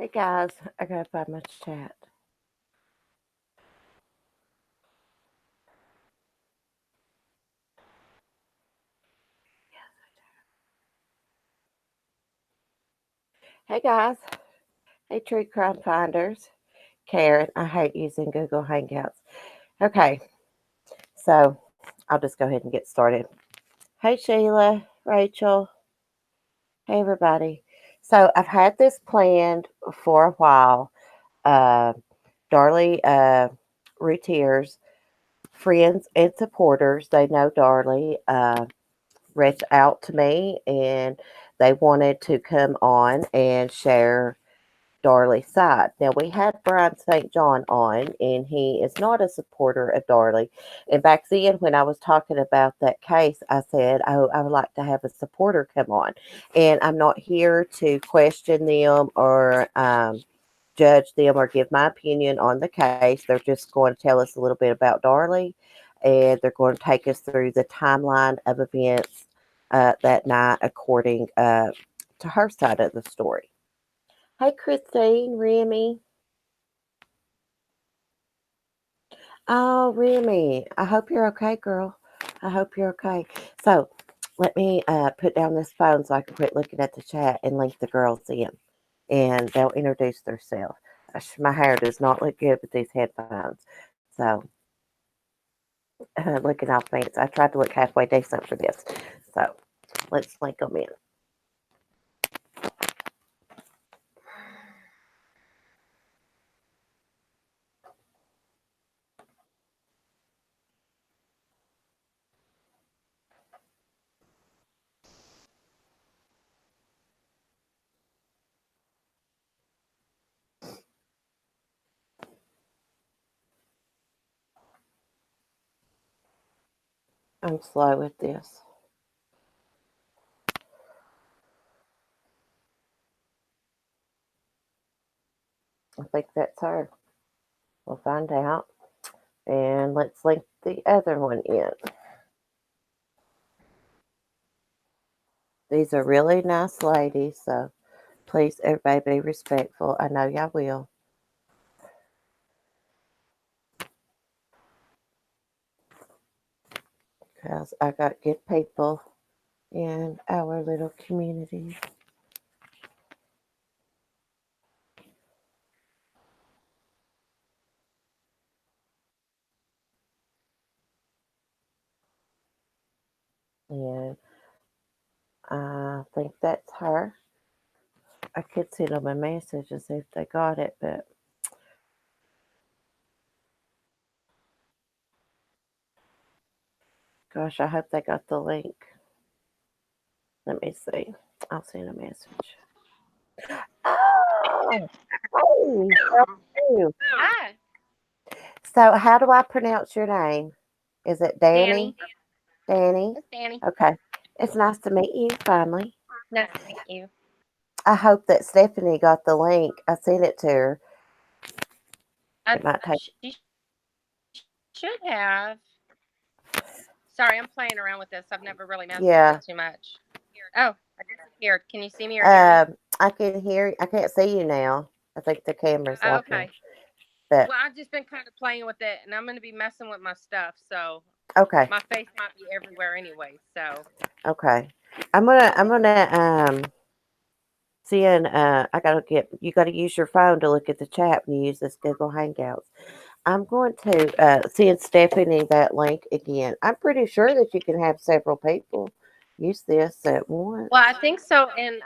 Hey guys, I gotta find my chat. Hey guys, hey True Crime Finders. Karen, I hate using Google Hangouts. Okay, so I'll just go ahead and get started. Hey Sheila, Rachel, hey everybody. So I've had this planned for a while. Uh, Darlie Routier's friends and supporters, they know Darlie. Reached out to me and they wanted to come on and share Darlie's side. Now, we had Brian St. John on, and he is not a supporter of Darlie. And back then, when I was talking about that case, I said, oh, I would like to have a supporter come on. And I'm not here to question them or judge them or give my opinion on the case. They're just going to tell us a little bit about Darlie, and they're going to take us through the timeline of events that night according to her side of the story. Hey, Christine, Remy. Oh, Remy, I hope you're okay, girl. I hope you're okay. So, let me put down this phone so I can quit looking at the chat and link the girls in, and they'll introduce themselves. My hair does not look good with these headphones, so looking all fancy. I tried to look halfway decent for this, so let's link them in. I'm slow with this. I think that's her. We'll find out. And let's link the other one in. These are really nice ladies, so please, everybody, be respectful. I know y'all will. Because I got good people in our little community. And I think that's her. I could send them a message and see if they got it, but gosh, I hope they got the link. Let me see. I'll send a message. Oh, hey, how are you? Hi, So, how do I pronounce your name? Is it Danny? Danny. Danny? It's Danny. Okay. It's nice to meet you finally. Nice to meet you. I hope that Stephanie got the link. I sent it to her. It I, might take. she should have. Sorry, I'm playing around with this. I've never really messed with Yeah. it too much. Oh, I disappeared. Can you see me or hear me? I can hear. I can't see you now. I think the camera's Oh, locking. okay. But Well, I've just been kind of playing with it, and I'm going to be messing with my stuff, so okay. my face might be everywhere anyway. So, Okay. I'm gonna seeing I gotta get you gotta use your phone to look at the chat when you use this Google Hangouts. I'm going to send Stephanie that link again. I'm pretty sure that you can have several people use this at once. well, I think so. And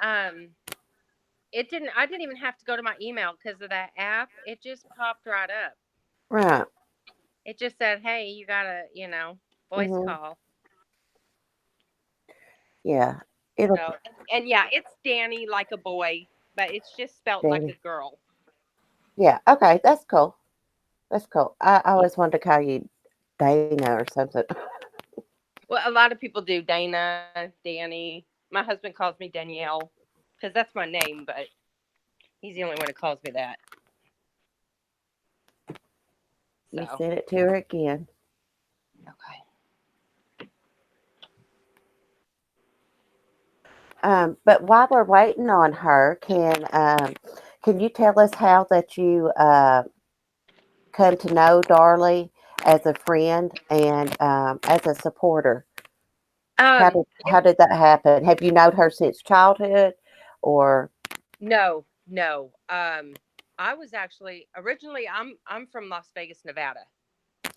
it didn't. I didn't even have to go to my email because of that app. It just popped right up. Right. It just said, "Hey, you got a voice Mhm. call." Yeah. It'll So, and yeah, it's Danny like a boy, but it's just spelt like a Danny. girl. Yeah. Okay. That's cool. That's cool. I Yeah. always wanted to call you Dana or something. Well, a lot of people do Dana, Danny. My husband calls me Danielle because that's my name, but he's the only one who calls me that. You So, sent it to her again. okay. But while we're waiting on her, can you tell us how that you come to know Darlie as a friend and as a supporter? Um, How did that happen? Have you known her since childhood, or no, no. I was actually originally I'm from Las Vegas, Nevada,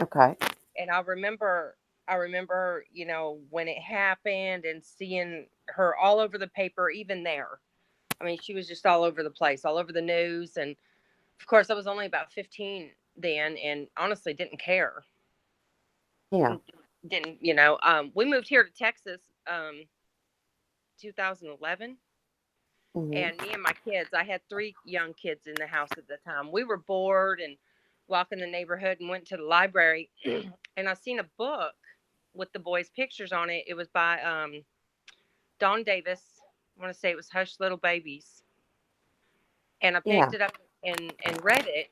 okay? and I remember when it happened and seeing her all over the paper, even there. I mean, she was just all over the place, all over the news, and of course, I was only about 15 then, and honestly didn't care. Yeah. Didn't we moved here to Texas 2011, Hmm. and me and my kids, I had three young kids in the house at the time. We were bored and walking the neighborhood and went to the library and I seen a book with the boys pictures on it. It was by Don Davis. I want to say it was Hush Little Babies, and I Yeah. picked it up and read it.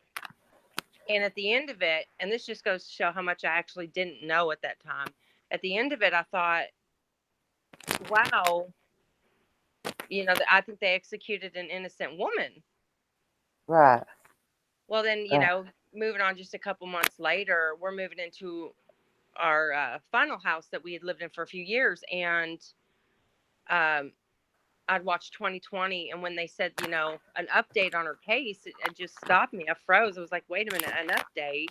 And at the end of it, and this just goes to show how much I actually didn't know at that time. At the end of it, I thought, wow, I think they executed an innocent woman. Right. Well, then, Right. moving on just a couple months later, we're moving into our final house that we had lived in for a few years. And um, I'd watched 2020. And when they said, an update on her case, it just stopped me. I froze. I was like, wait a minute, an update.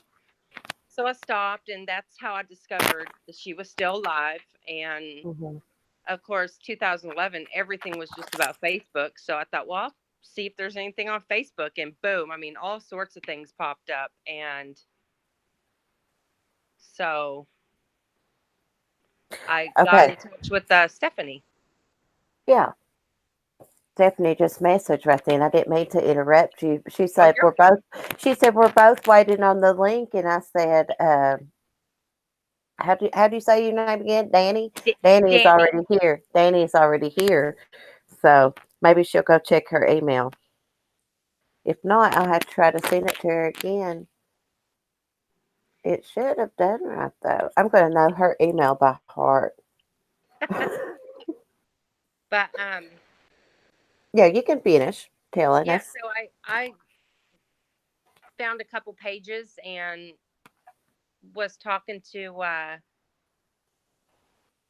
So I stopped. And that's how I discovered that she was still alive. And Hmm. of course, 2011, everything was just about Facebook. So I thought, well, I'll see if there's anything on Facebook. And boom, I mean, all sorts of things popped up. And so I got Okay. in touch with Stephanie. Yeah. Stephanie just messaged right then. I didn't mean to interrupt you. She Oh, said you're we're both. She said we're both waiting on the link, and I said, how do you say your name again? Danny. Danny is Danny. already here. Danny is already here. So maybe she'll go check her email. If not, I'll have to try to send it to her again. It should have done right though. I'm going to know her email by heart. But Yeah, you can finish telling yeah, us. so I found a couple pages and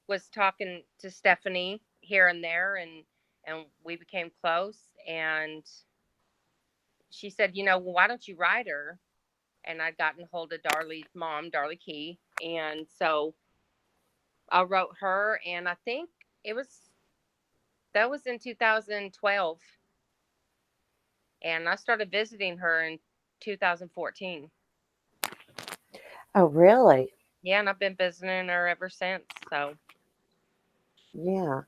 was talking to Stephanie here and there, and we became close. And she said, well, why don't you write her? And I'd gotten hold of Darlie's mom, Darlie Key, and so I wrote her. And I think it was that was in 2012, and I started visiting her in 2014. Oh, really? Yeah, and I've been visiting her ever since. So, Yeah.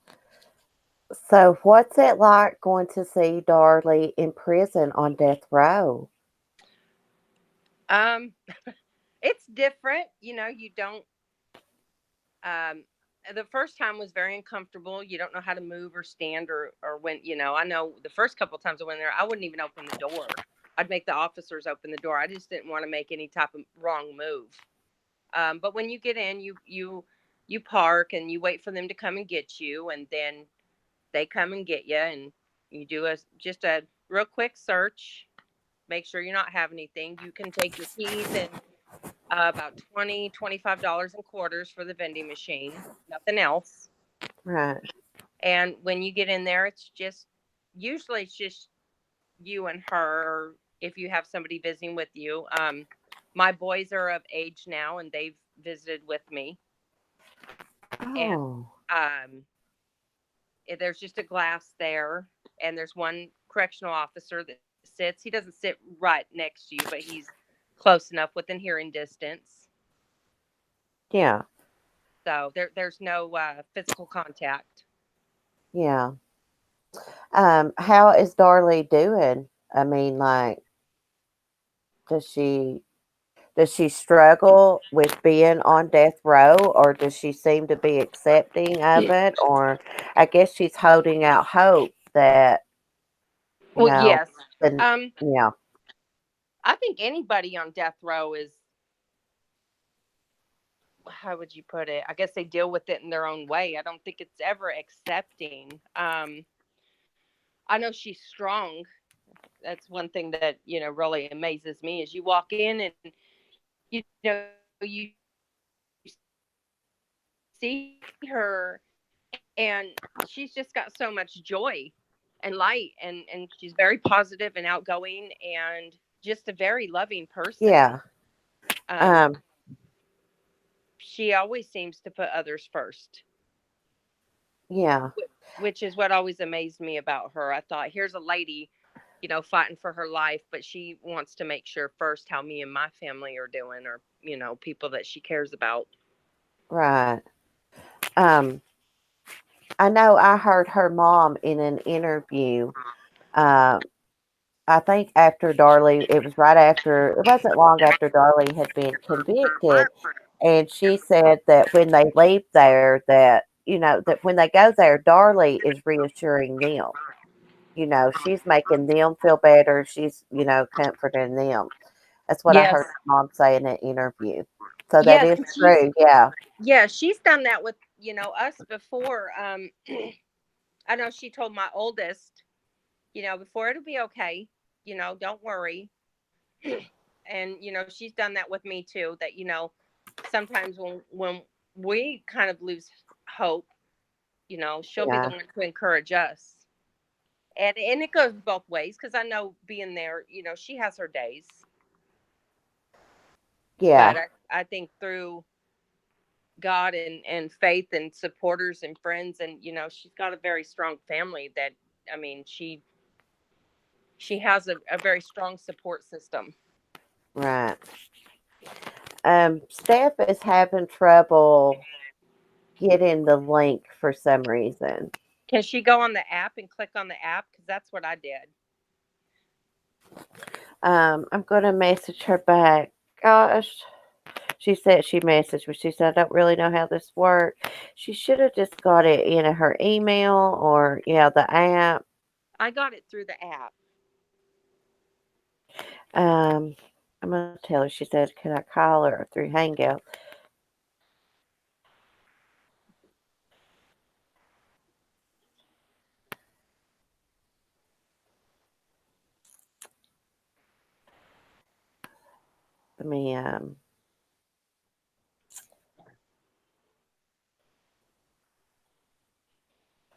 So, what's it like going to see Darlie in prison on death row? um, it's different. You don't. Um, the first time was very uncomfortable. You don't know how to move or stand or when. I know the first couple of times I went there, I wouldn't even open the door. I'd make the officers open the door. I just didn't want to make any type of wrong move. But when you get in, you park and you wait for them to come and get you, and then they come and get you, and you do just a real quick search, make sure you're not having anything. You can take your keys and about $25 in quarters for the vending machine, nothing else. Right. And when you get in there, usually it's just you and her, or if you have somebody visiting with you. My boys are of age now and they've visited with me. And Oh, um, there's just a glass there, and there's one correctional officer that sits. He doesn't sit right next to you, but he's close enough within hearing distance. yeah. So there's no physical contact. Yeah. How is Darlie doing? I mean, like, does she does she struggle with being on death row, or does she seem to be accepting of it, or I guess she's holding out hope that you Well, know, yes. the Um, yeah, I think anybody on death row is, how would you put it? I guess they deal with it in their own way. I don't think it's ever accepting. I know she's strong. That's one thing that, really amazes me is you walk in and, you see her and she's just got so much joy and light, and she's very positive and outgoing and just a very loving person. Yeah. Um, Um, she always seems to put others first, yeah. which is what always amazed me about her. I thought, here's a lady, fighting for her life, but she wants to make sure first how me and my family are doing, or, people that she cares about. Right. Um, I know I heard her mom in an interview. Um, I think after Darlie, it was right after, it wasn't long after Darlie had been convicted. And she said that when they leave there, that, that when they go there, Darlie is reassuring them. She's making them feel better. She's, comforting them. That's what I Yes. heard her mom say in an interview. So that Yes, is and true. Yeah. she's done that with, us before. I know she told my oldest, before, it'll be okay, don't worry. And she's done that with me too, that sometimes when we kind of lose hope, she'll be the Yeah. one to encourage us. And it goes both ways, because I know being there, she has her days, but Yeah. I think through God and faith and supporters and friends, and she's got a very strong family that, I mean, she has a very strong support system. Right. Steph is having trouble getting the link for some reason. Can she go on the app and click on the app? Because that's what I did. I'm gonna message her back. Gosh, she said she messaged me. She said I don't really know how this works. She should have just got it in her email or yeah, the app. I got it through the app. Um, I'm gonna tell her. She said, "Can I call her through Hangout?" Let me.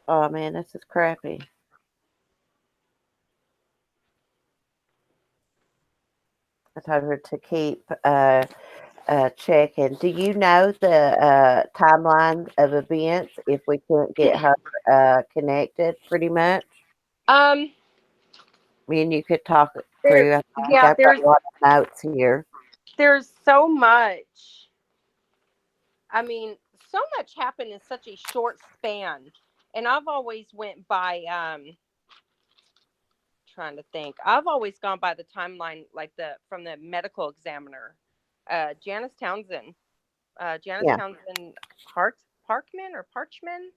Oh man, this is crappy. I told her to keep checking. Do you know the timeline of events if we can't get her connected? Pretty much. Um, Me and you could talk it there, through. I think yeah, I've got a lot of notes here. there's so much. I mean, so much happened in such a short span, and I've always went by, trying to think. I've always gone by the timeline, like the from the medical examiner, Janice Townsend. Janice Yeah. Townsend Parkman or Parchman.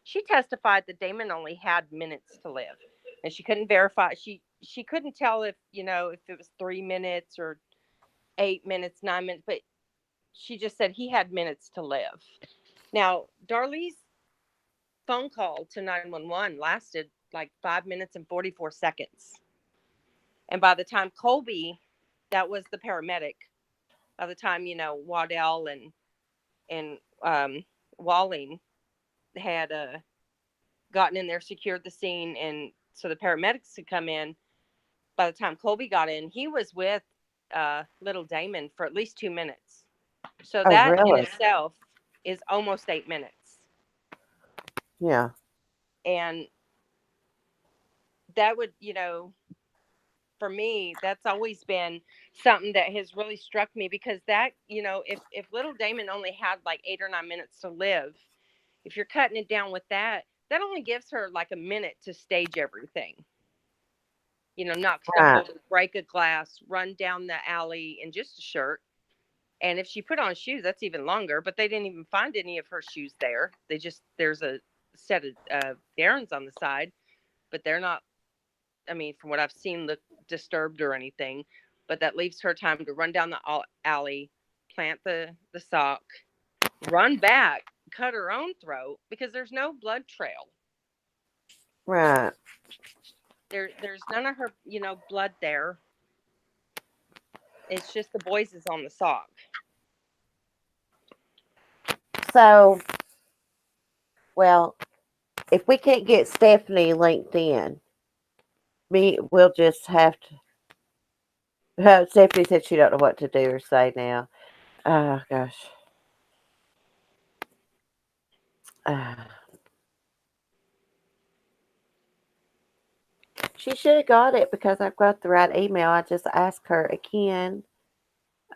She testified that Damon only had minutes to live, and she couldn't verify. She couldn't tell if, if it was 3 minutes or 8 minutes, 9 minutes, but she just said he had minutes to live. Now, Darlie's phone call to 911 lasted like 5 minutes and 44 seconds, and by the time Colby, that was the paramedic. By the time, Waddell and Walling had gotten in there, secured the scene, and so the paramedics could come in. By the time Colby got in, he was with little Damon for at least 2 minutes. So Oh, that in really? itself is almost 8 minutes. Yeah. And that would, for me, that's always been something that has really struck me, because that, if little Damon only had like 8 or 9 minutes to live, if you're cutting it down with that, that only gives her like a minute to stage everything. Knock stuff Right. over, break a glass, run down the alley in just a shirt. And if she put on shoes, that's even longer. But they didn't even find any of her shoes there. There's a set of Darren's on the side, but they're not, I mean, from what I've seen, look disturbed or anything. But that leaves her time to run down the alley, plant the sock, run back, cut her own throat because there's no blood trail. Right. There's none of her, blood there. It's just the boys is on the sock. So, well, if we can't get Stephanie linked in, we'll just have to. Stephanie said she don't know what to do or say now. Oh gosh. Uh, she should have got it because I've got the right email. I just asked her again.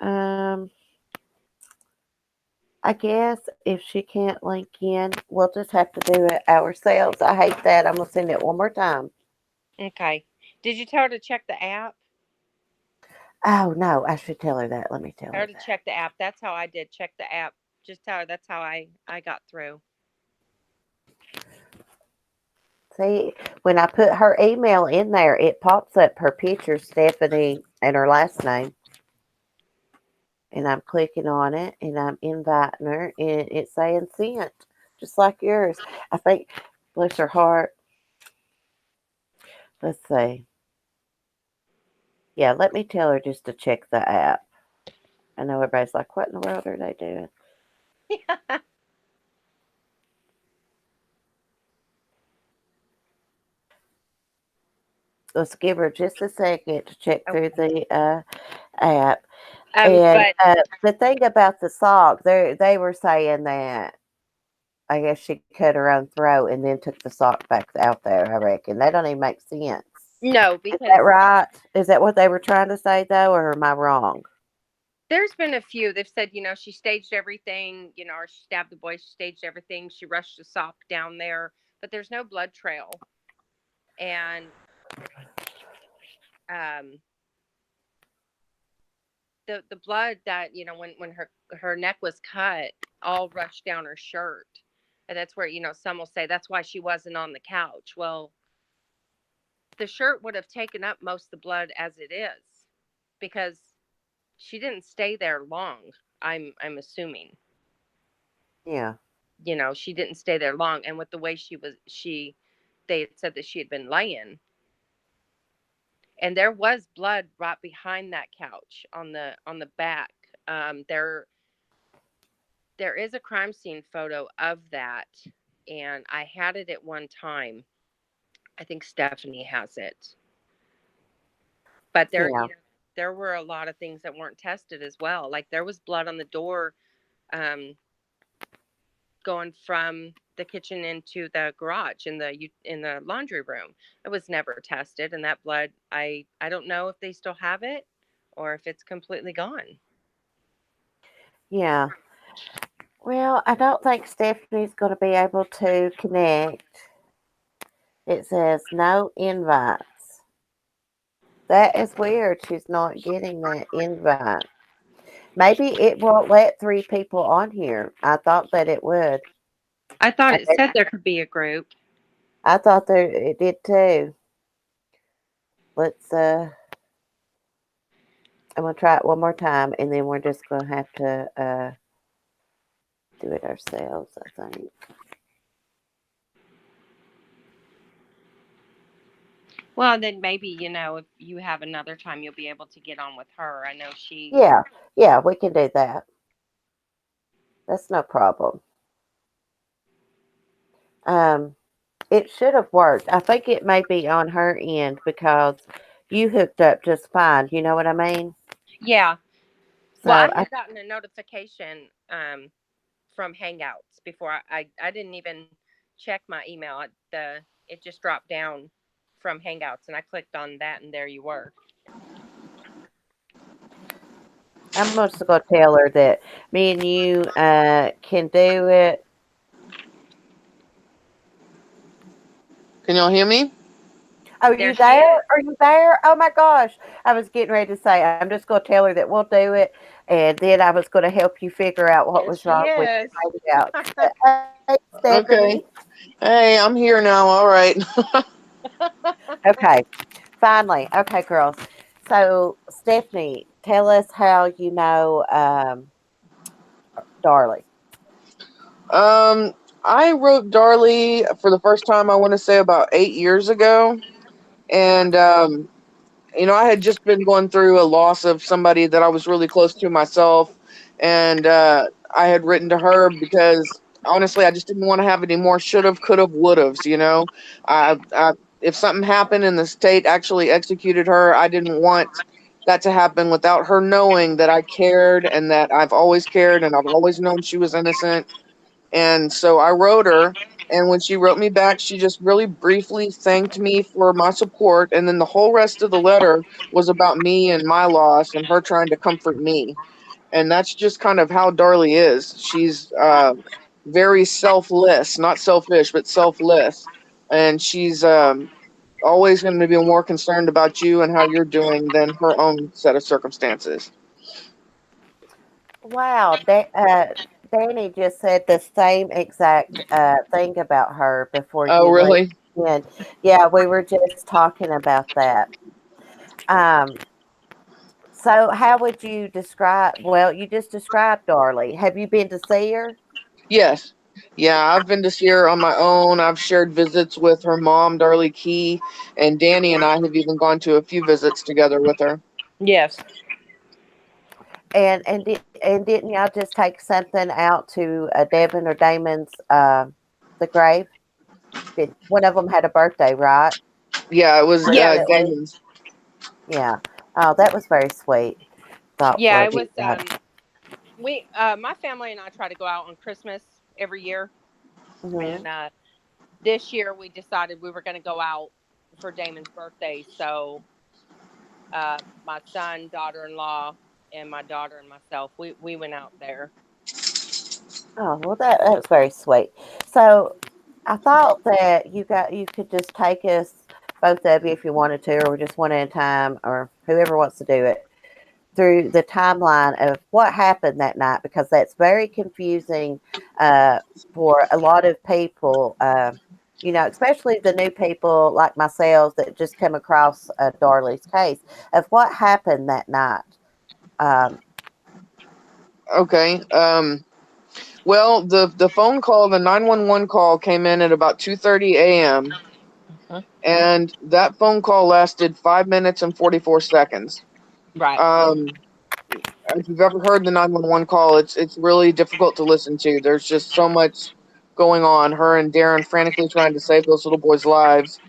Um, I guess if she can't link in, we'll just have to do it ourselves. I hate that. I'm gonna send it one more time. Okay. Did you tell her to check the app? Oh no, I should tell her that. Let me tell Tell her her to that. check the app. That's how I did. Check the app. Just tell her that's how I got through. See, when I put her email in there, it pops up her picture, Stephanie, and her last name. And I'm clicking on it and I'm inviting her and it's saying sent, just like yours. I think, bless her heart. Let's see. Yeah, let me tell her just to check the app. I know everybody's like, what in the world are they doing? Let's give her just a second to check through Okay. the app. And But the thing about the sock, they were saying that I guess she cut her own throat and then took the sock back out there. I reckon that don't even make sense. no, Is that because right? Is that what they were trying to say though, or am I wrong? there's been a few. They've said, she staged everything, or she stabbed the boy, she staged everything, she rushed the sock down there, but there's no blood trail. And um the blood that, when her neck was cut, all rushed down her shirt. And that's where, some will say that's why she wasn't on the couch. Well, the shirt would have taken up most of the blood as it is, because she didn't stay there long. I'm assuming. Yeah, She didn't stay there long, and with the way they had said that she had been laying, and there was blood right behind that couch on the back. There is a crime scene photo of that, and I had it at one time. I think Stephanie has it. But yeah, there were a lot of things that weren't tested as well. Like there was blood on the door, um, going from the kitchen into the garage in the laundry room. It was never tested, and that blood, I don't know if they still have it or if it's completely gone. yeah. Well, I don't think Stephanie's going to be able to connect. It says no invites. That is weird. She's not getting that invite. Maybe it won't let three people on here. I thought that it would. I thought I, it said there could be a group. I thought that it did too. Let's I'm gonna try it one more time, and then we're just gonna have to do it ourselves. I think. Well, then maybe, if you have another time, you'll be able to get on with her. I know Yeah, yeah, we can do that. That's no problem. Um, it should have worked. I think it may be on her end because you hooked up just fine. You know what I mean? yeah. So Well, I I, had gotten a notification from Hangouts before. I didn't even check my email. It just dropped down from Hangouts, and I clicked on that, and there you were. I'm just gonna tell her that me and you can do it. Can y'all hear me? Are There you she there? is. Are you there? Oh my gosh. I was getting ready to say, I'm just going to tell her that we'll do it. And then I was going to help you figure out what There was she wrong with is. the out. Hey, Stephanie. Okay. Hey, I'm here now. All right. Okay. Finally. Okay, girls. So, Stephanie, tell us how you know Darlie. I wrote Darlie for the first time, I want to say about 8 years ago. And I had just been going through a loss of somebody that I was really close to myself, and I had written to her because honestly, I just didn't want to have any more should have, could have, would have. If something happened and the state actually executed her, I didn't want that to happen without her knowing that I cared and that I've always cared and I've always known she was innocent. And so I wrote her, and when she wrote me back, she just really briefly thanked me for my support. And then the whole rest of the letter was about me and my loss and her trying to comfort me. And that's just kind of how Darlie is. She's very selfless, not selfish, but selfless. And she's always going to be more concerned about you and how you're doing than her own set of circumstances. Wow, Danny just said the same exact thing about her before Oh, you let really? in. Yeah, we were just talking about that. Um, so how would you describe? Well, you just described Darlie. Have you been to see her? Yes. Yeah, I've been to see her on my own. I've shared visits with her mom, Darlie Key, and Danny and I have even gone to a few visits together with her. Yes. And didn't y'all just take something out to Devin or Damon's the grave? One of them had a birthday, right? Yeah, it was Yes. Recently. Damon's. Yeah. Oh, that was very sweet, thoughtful Yeah, of it you was guys. we my family and I try to go out on Christmas every year. Hmm. And this year we decided we were going to go out for Damon's birthday. So my son, daughter-in-law, and my daughter and myself, we went out there. Oh, well, that was very sweet. So, I thought that you could just take us, both of you, if you wanted to, or just one at a time, or whoever wants to do it, through the timeline of what happened that night, because that's very confusing uh, for a lot of people. Especially the new people like myself that just come across Darley's case of what happened that night. Um, Okay. Well, the phone call, the 911 call came in at about 2:30 a.m. Mhm. and that phone call lasted 5 minutes and 44 seconds. Right. Um, if you've ever heard the 911 call, it's really difficult to listen to. There's just so much going on. Her and Darren frantically trying to save those little boys' lives.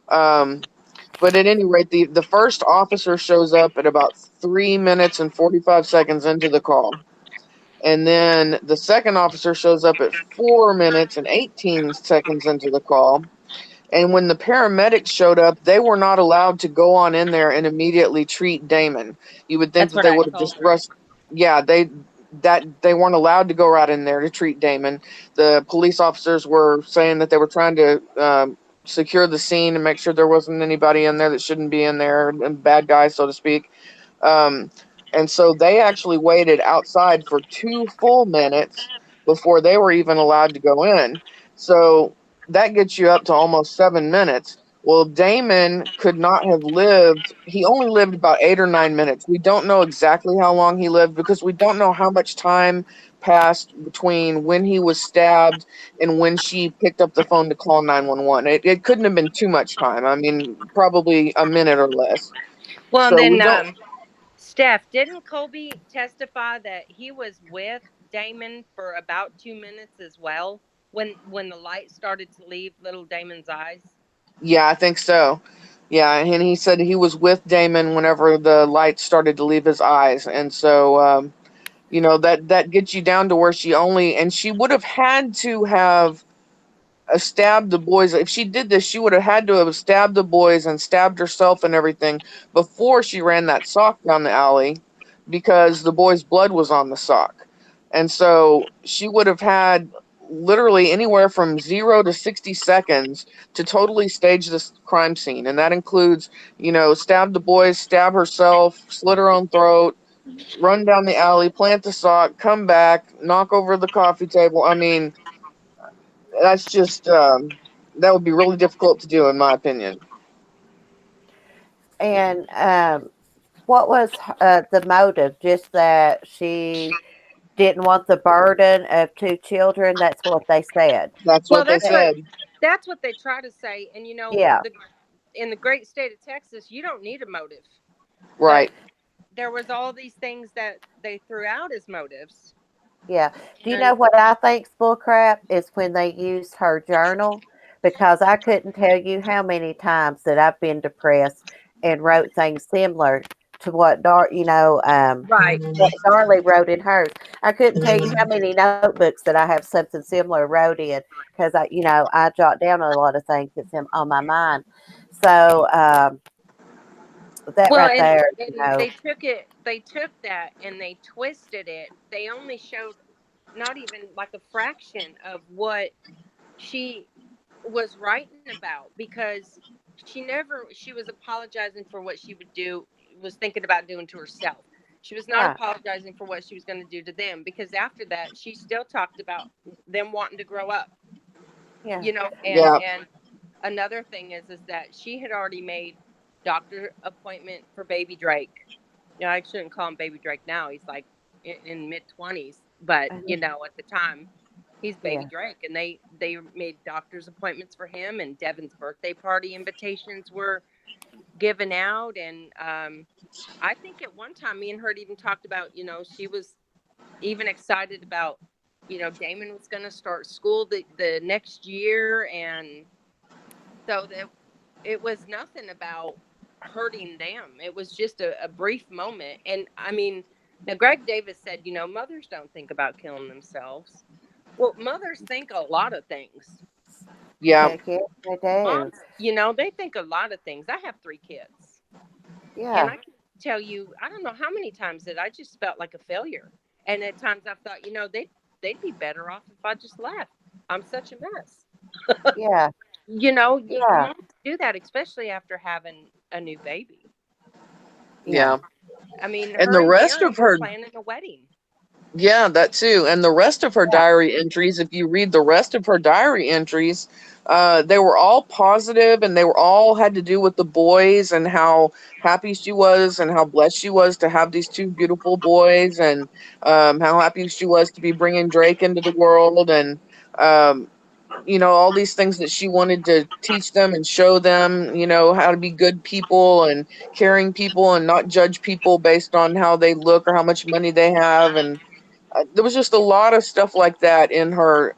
Um, but at any rate, the first officer shows up at about 3 minutes and 45 seconds into the call. And then the second officer shows up at 4 minutes and 18 seconds into the call. And when the paramedics showed up, they were not allowed to go on in there and immediately treat Damon. You would think That's that what they I would have told just her. rushed. Yeah, they weren't allowed to go right in there to treat Damon. The police officers were saying that they were trying to secure the scene and make sure there wasn't anybody in there that shouldn't be in there, and bad guys, so to speak. Um, and so they actually waited outside for 2 full minutes before they were even allowed to go in. So that gets you up to almost 7 minutes. Well, Damon could not have lived, he only lived about 8 or 9 minutes. We don't know exactly how long he lived because we don't know how much time passed between when he was stabbed and when she picked up the phone to call 911. It couldn't have been too much time. I mean, probably a minute or less. Well, and So we then don't. Steph, didn't Colby testify that he was with Damon for about 2 minutes as well when the light started to leave little Damon's eyes? Yeah, I think so. Yeah, and he said he was with Damon whenever the light started to leave his eyes, and so that gets you down to where she would have had to have stabbed the boys. If she did this, she would have had to have stabbed the boys and stabbed herself and everything before she ran that sock down the alley because the boy's blood was on the sock. And so she would have had literally anywhere from 0 to 60 seconds to totally stage this crime scene. And that includes, stab the boys, stab herself, slit her own throat, run down the alley, plant the sock, come back, knock over the coffee table. I mean, that's just that would be really difficult to do in my opinion. and what was the motive? Just that she didn't want the burden of two children. That's what they said. That's Well, what they That- said. that's what they try to say. And yeah. in the great state of Texas, you don't need a motive. But Right. there was all these things that they threw out as motives. Yeah. Do you And know what I think's bull crap is when they used her journal, because I couldn't tell you how many times that I've been depressed and wrote things similar to what right. what Darlie wrote in hers. I couldn't tell you how many notebooks that I have something similar wrote in, because I jot down a lot of things that's on my mind. So that Well, right there, and they took that and they twisted it. They only showed not even like a fraction of what she was writing about, because she was apologizing for what she would do, was thinking about doing to herself. She was not right? apologizing for what she was going to do to them, because after that she still talked about them wanting to grow up, Yeah, Yeah. and another thing is that she had already made doctor appointment for baby Drake. I shouldn't call him baby Drake now. He's like in mid 20s, but at the time he's baby yeah. Drake, and they made doctor's appointments for him, and Devin's birthday party invitations were given out, and I think at one time me and her had even talked about, she was even excited about, Damon was going to start school the next year, and so that it was nothing about hurting them. It was just a brief moment. And I mean, now Greg Davis said, mothers don't think about killing themselves. Well, mothers think a lot of things. Yeah. Heck yeah, they do. Moms, they think a lot of things. I have 3 kids, and Yeah, I can tell you, I don't know how many times that I just felt like a failure. And at times I've thought, they'd be better off if I just left. I'm such a mess. yeah, yeah, Moms do that, especially after having a new baby. yeah. Yeah. I mean, And her the and rest Darren of were her, planning a wedding. yeah, that too. And the rest of her Yeah. diary entries, if you read the rest of her diary entries, they were all positive, and they were all had to do with the boys and how happy she was and how blessed she was to have these two beautiful boys, and how happy she was to be bringing Drake into the world, and um, all these things that she wanted to teach them and show them, how to be good people and caring people and not judge people based on how they look or how much money they have. And there was just a lot of stuff like that in her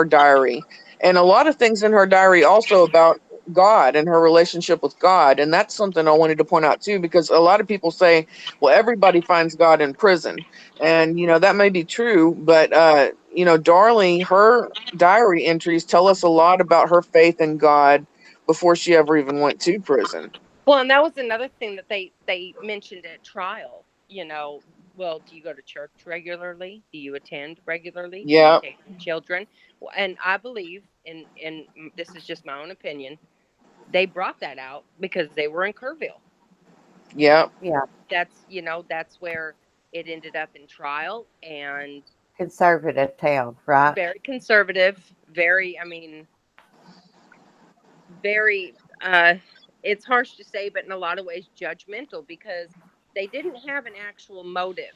diary, and a lot of things in her diary also about God and her relationship with God. And that's something I wanted to point out too, because a lot of people say, well, everybody finds God in prison, and that may be true, but Darlie, her diary entries tell us a lot about her faith in God before she ever even went to prison. Well, and that was another thing that they mentioned at trial. Well, do you go to church regularly? Do you attend regularly? Do you Yeah. take your children? And I believe, and this is just my own opinion, they brought that out because they were in Kerrville. Yeah. Yeah. That's where it ended up in trial, and Conservative town, right? very conservative, very, I mean, very, it's harsh to say, but in a lot of ways judgmental, because they didn't have an actual motive.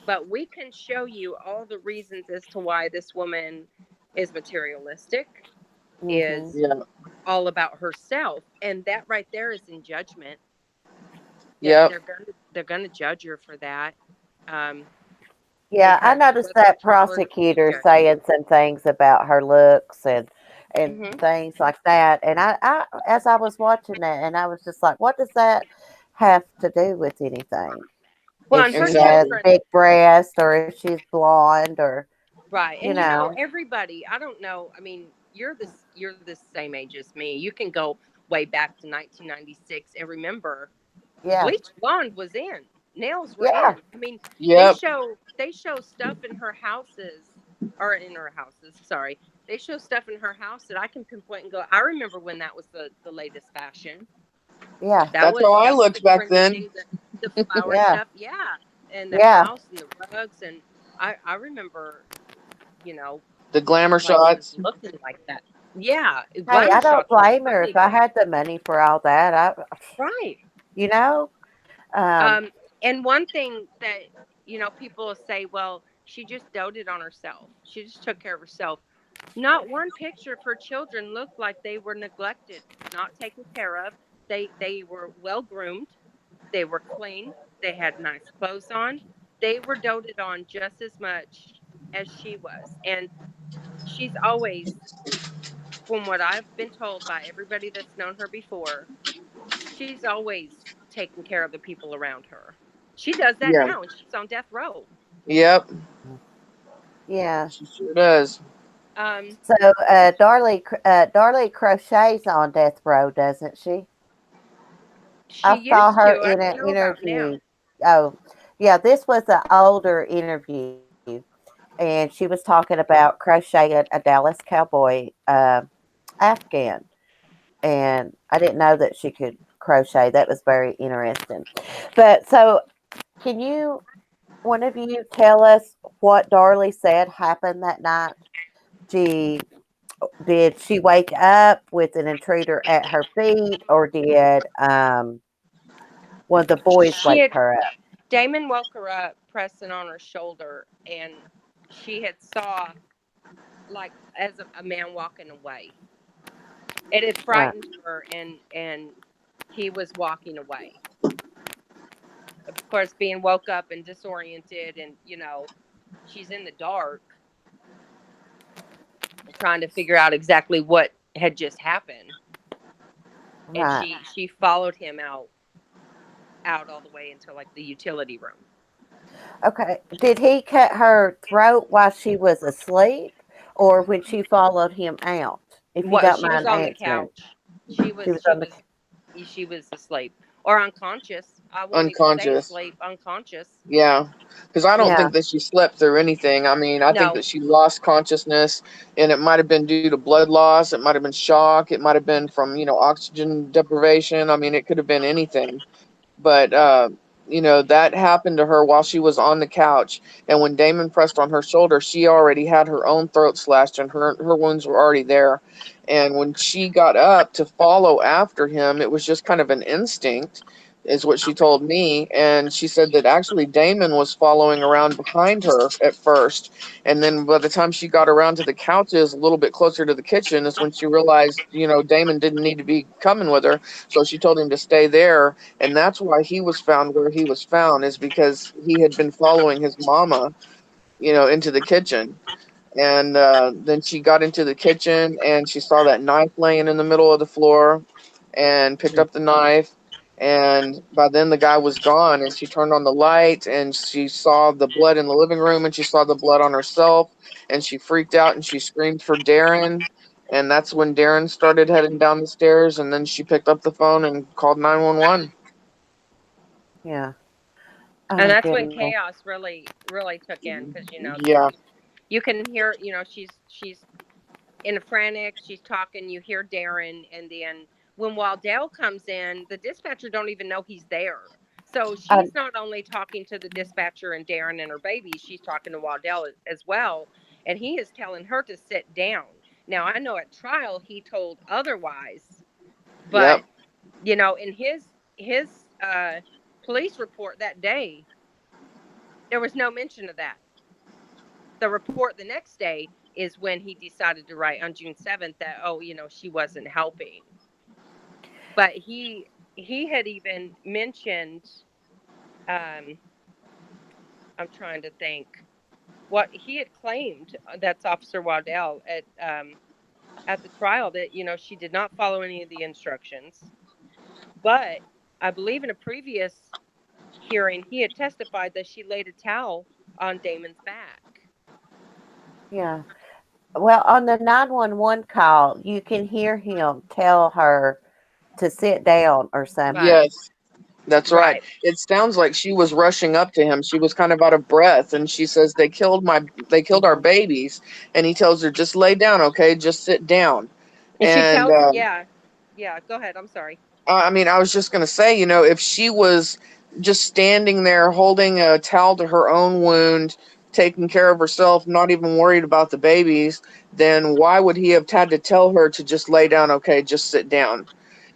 But we can show you all the reasons as to why this woman is materialistic, Mm-hmm. is Yeah. all about herself, and that right there is in judgment. That Yep. they're gonna judge her for that, um, Yeah, I because noticed whether that it's true or not, she's prosecutor judging. saying some things about her looks and Hmm. things like that. And I as I was watching that, and I was just like, what does that have to do with anything? Well, If and her she has Exactly. children, big breasts or if she's blonde or right? you And know, everybody. I don't know. I mean, you're the same age as me. You can go way back to 1996 and remember yeah, bleach blonde was in, nails were yeah, in. I mean, Yep. they show stuff in her houses, or in her houses. Sorry, they show stuff in her house that I can pinpoint and go. I remember when that was the latest fashion. yeah, That's how I That was the looked back trendy then. thing. The flower yeah, stuff, yeah, and the yeah. house and the rugs, and I remember, you know, The glamour places shots. looking like that. Yeah, Hey, glamour I don't shots were blame her. really If I big, had the money for all that, right? you know, um, Um, and one thing that, people will say, well, she just doted on herself. She just took care of herself. Not one picture of her children looked like they were neglected, not taken care of. They were well groomed, they were clean, they had nice clothes on, they were doted on just as much as she was. And she's always, from what I've been told by everybody that's known her before, she's always taking care of the people around her. She does that Yeah. now, and she's on death row. Yep. Yeah. She sure does. Um, So Darlie crochets on death row, doesn't she? she I saw used her to. I in don't an know about interview. now. Oh, yeah, this was an older interview, and she was talking about crocheting a Dallas Cowboy Afghan, and I didn't know that she could crochet. That was very interesting. But so, can you, one of you, tell us what Darlie said happened that night? She Did she wake up with an intruder at her feet, or did one of the boys She wake had her up? Damon woke her up, pressing on her shoulder, and she had saw, like, as a man walking away. It had Right, frightened her, and he was walking away. Of course, being woke up and disoriented, and she's in the dark, trying to figure out exactly what had just happened. And right. she followed him out all the way into, like, the utility room. Okay. Did he cut her throat while she was asleep, or when she followed him out? If you What, don't she was mind on the answering, couch. She she was was she on the. was she was asleep or unconscious. I won't even say Unconscious. asleep, unconscious. Yeah. Because I don't Yeah, think that she slept through anything. I mean, I think No. that she lost consciousness, and it might have been due to blood loss. It might have been shock. It might have been from, oxygen deprivation. I mean, it could have been anything. But that happened to her while she was on the couch, and when Damon pressed on her shoulder, she already had her own throat slashed, and her wounds were already there. And when she got up to follow after him, it was just kind of an instinct, is what she told me. And she said that actually Damon was following around behind her at first, and then by the time she got around to the couches a little bit closer to the kitchen is when she realized, Damon didn't need to be coming with her. So she told him to stay there, and that's why he was found where he was found, is because he had been following his mama, into the kitchen. And then she got into the kitchen and she saw that knife laying in the middle of the floor, and picked up the knife. And by then the guy was gone, and she turned on the light and she saw the blood in the living room, and she saw the blood on herself, and she freaked out and she screamed for Darren. And that's when Darren started heading down the stairs, and then she picked up the phone and called 911. yeah. And Oh that's when goodness. chaos really really took in, because Yeah. you can hear, she's in a frantic, she's talking, you hear Darren, and then when Waldell comes in, the dispatcher don't even know he's there. So Uh, she's not only talking to the dispatcher and Darren and her baby, she's talking to Waldell as well, and he is telling her to sit down. Now I know at trial he told otherwise, but Yep. in his police report that day, there was no mention of that. The report the next day is when he decided to write on June 7th that, oh, she wasn't helping. But he had even mentioned, um I'm trying to think what he had claimed, that's Officer Waddell, at the trial, that she did not follow any of the instructions. But I believe in a previous hearing he had testified that she laid a towel on Damon's back. yeah. Well, on the 911 call, you can hear him tell her to sit down or Right. something. Yes. That's right. Right. It sounds like she was rushing up to him. She was kind of out of breath, and she says, they killed our Hmm. babies." And he tells her, "Just lay down, okay? Just sit down." And she And tells, yeah, yeah, go ahead, I'm sorry. I mean, I was just going to say, if she was just standing there holding a towel to her own wound, taking care of herself, not even worried about the babies, then why would he have had to tell her to just lay down, okay? Just sit down.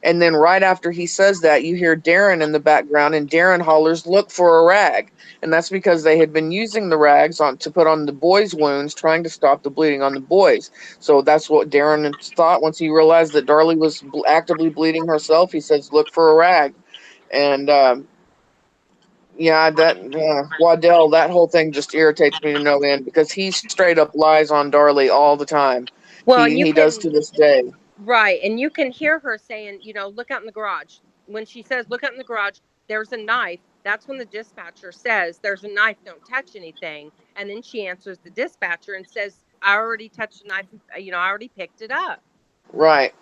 And then right after he says that, you hear Darren in the background, and Darren hollers, "Look for a rag." And that's because they had been using the rags on to put on the boys' wounds, trying to stop the bleeding on the boys. So that's what Darren thought once he realized that Darlie was actively bleeding herself. He says, "Look for a rag." And yeah, that Waddell, that whole thing just irritates me to no end because he straight up lies on Darlie all the time. Well, and you He does can to this day. right, and you can hear her saying, look out in the garage. When she says, "Look out in the garage," there's a knife. That's when the dispatcher says, "There's a knife. Don't touch anything." And then she answers the dispatcher and says, "I already touched the knife. I already picked it up." Right.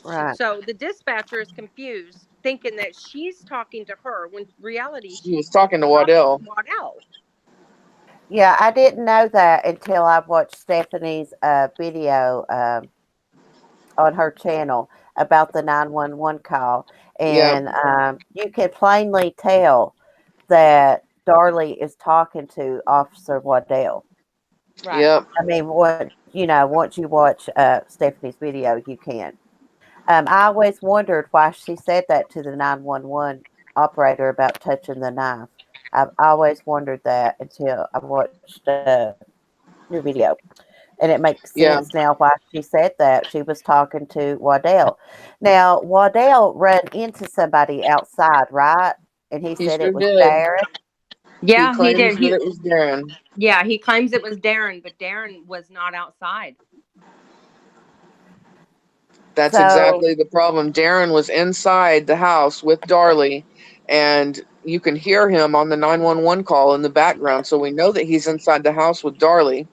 Right. So the dispatcher is confused, thinking that she's talking to her when reality She was she's talking to talking Waddell. to Waddell. Yeah, I didn't know that until I watched Stephanie's video on her channel about the 911 call. Yep. And you can plainly tell that Darlie is talking to Officer Waddell. Right. Yep. I mean, once you watch Stephanie's video, you can. I always wondered why she said that to the 911 operator about touching the knife. I've always wondered that until I watched your video. And it makes sense Yeah. now why she said that. She was talking to Waddell. Now, Waddell ran into somebody outside, right? And he He said sure it was did. Darren. He Yeah, he claims did. that it was Darren. He claims it was Darren, but Darren was not outside. That's So, exactly the problem. Darren was inside the house with Darlie, and you can hear him on the 911 call in the background. So we know that he's inside the house with Darlie.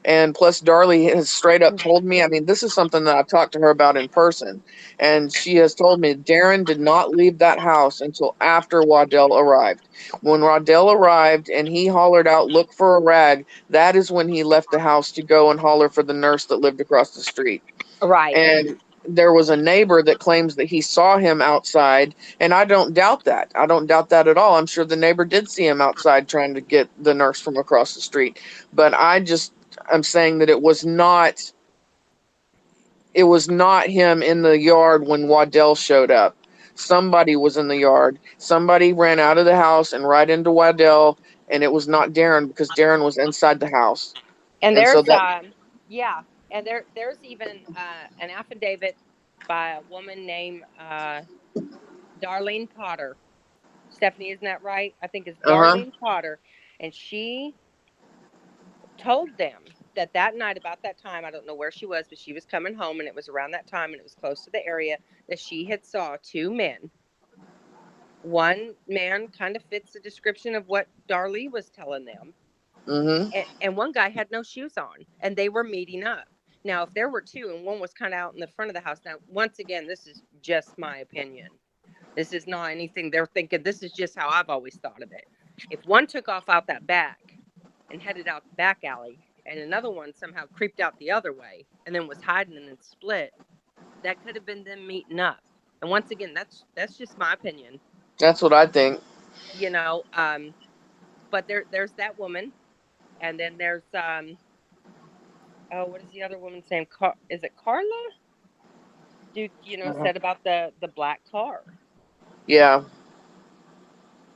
And plus, Darlie has straight up told me, I mean, this is something that I've talked to her about in person. And she has told me Darren did not leave that house until after Waddell arrived. When Waddell arrived and he hollered out, "Look for a rag," that is when he left the house to go and holler for the nurse that lived across the street. Right. And there was a neighbor that claims that he saw him outside, and I don't doubt that. I don't doubt that at all. I'm sure the neighbor did see him outside trying to get the nurse from across the street. But I'm saying that it was not him in the yard when Waddell showed up. Somebody was in the yard. Somebody ran out of the house and right into Waddell, and it was not Darren because Darren was inside the house. And And so there's that yeah, and there's even an affidavit by a woman named Darlene Potter. Stephanie, isn't that right? I think it's uh-huh. Darlene Potter, and she told them that night about that time, I don't know where she was, but she was coming home, and it was around that time, and it was close to the area that she had saw two men. One man kind of fits the description of what Darlie was telling them, Mhm. and one guy had no shoes on, and they were meeting up. Now, if there were two and one was kind of out in the front of the house, now once again, this is just my opinion. This is not anything they're thinking. This is just how I've always thought of it. If one took off out that back and headed out the back alley, and another one somehow creeped out the other way and then was hiding and then split, that could have been them meeting up. And once again, that's just my opinion. That's what I think. You know, but there's that woman, and then there's oh, what is the other woman's name? Is it Carla? Dude, Uh-huh. said about the black car. Yeah.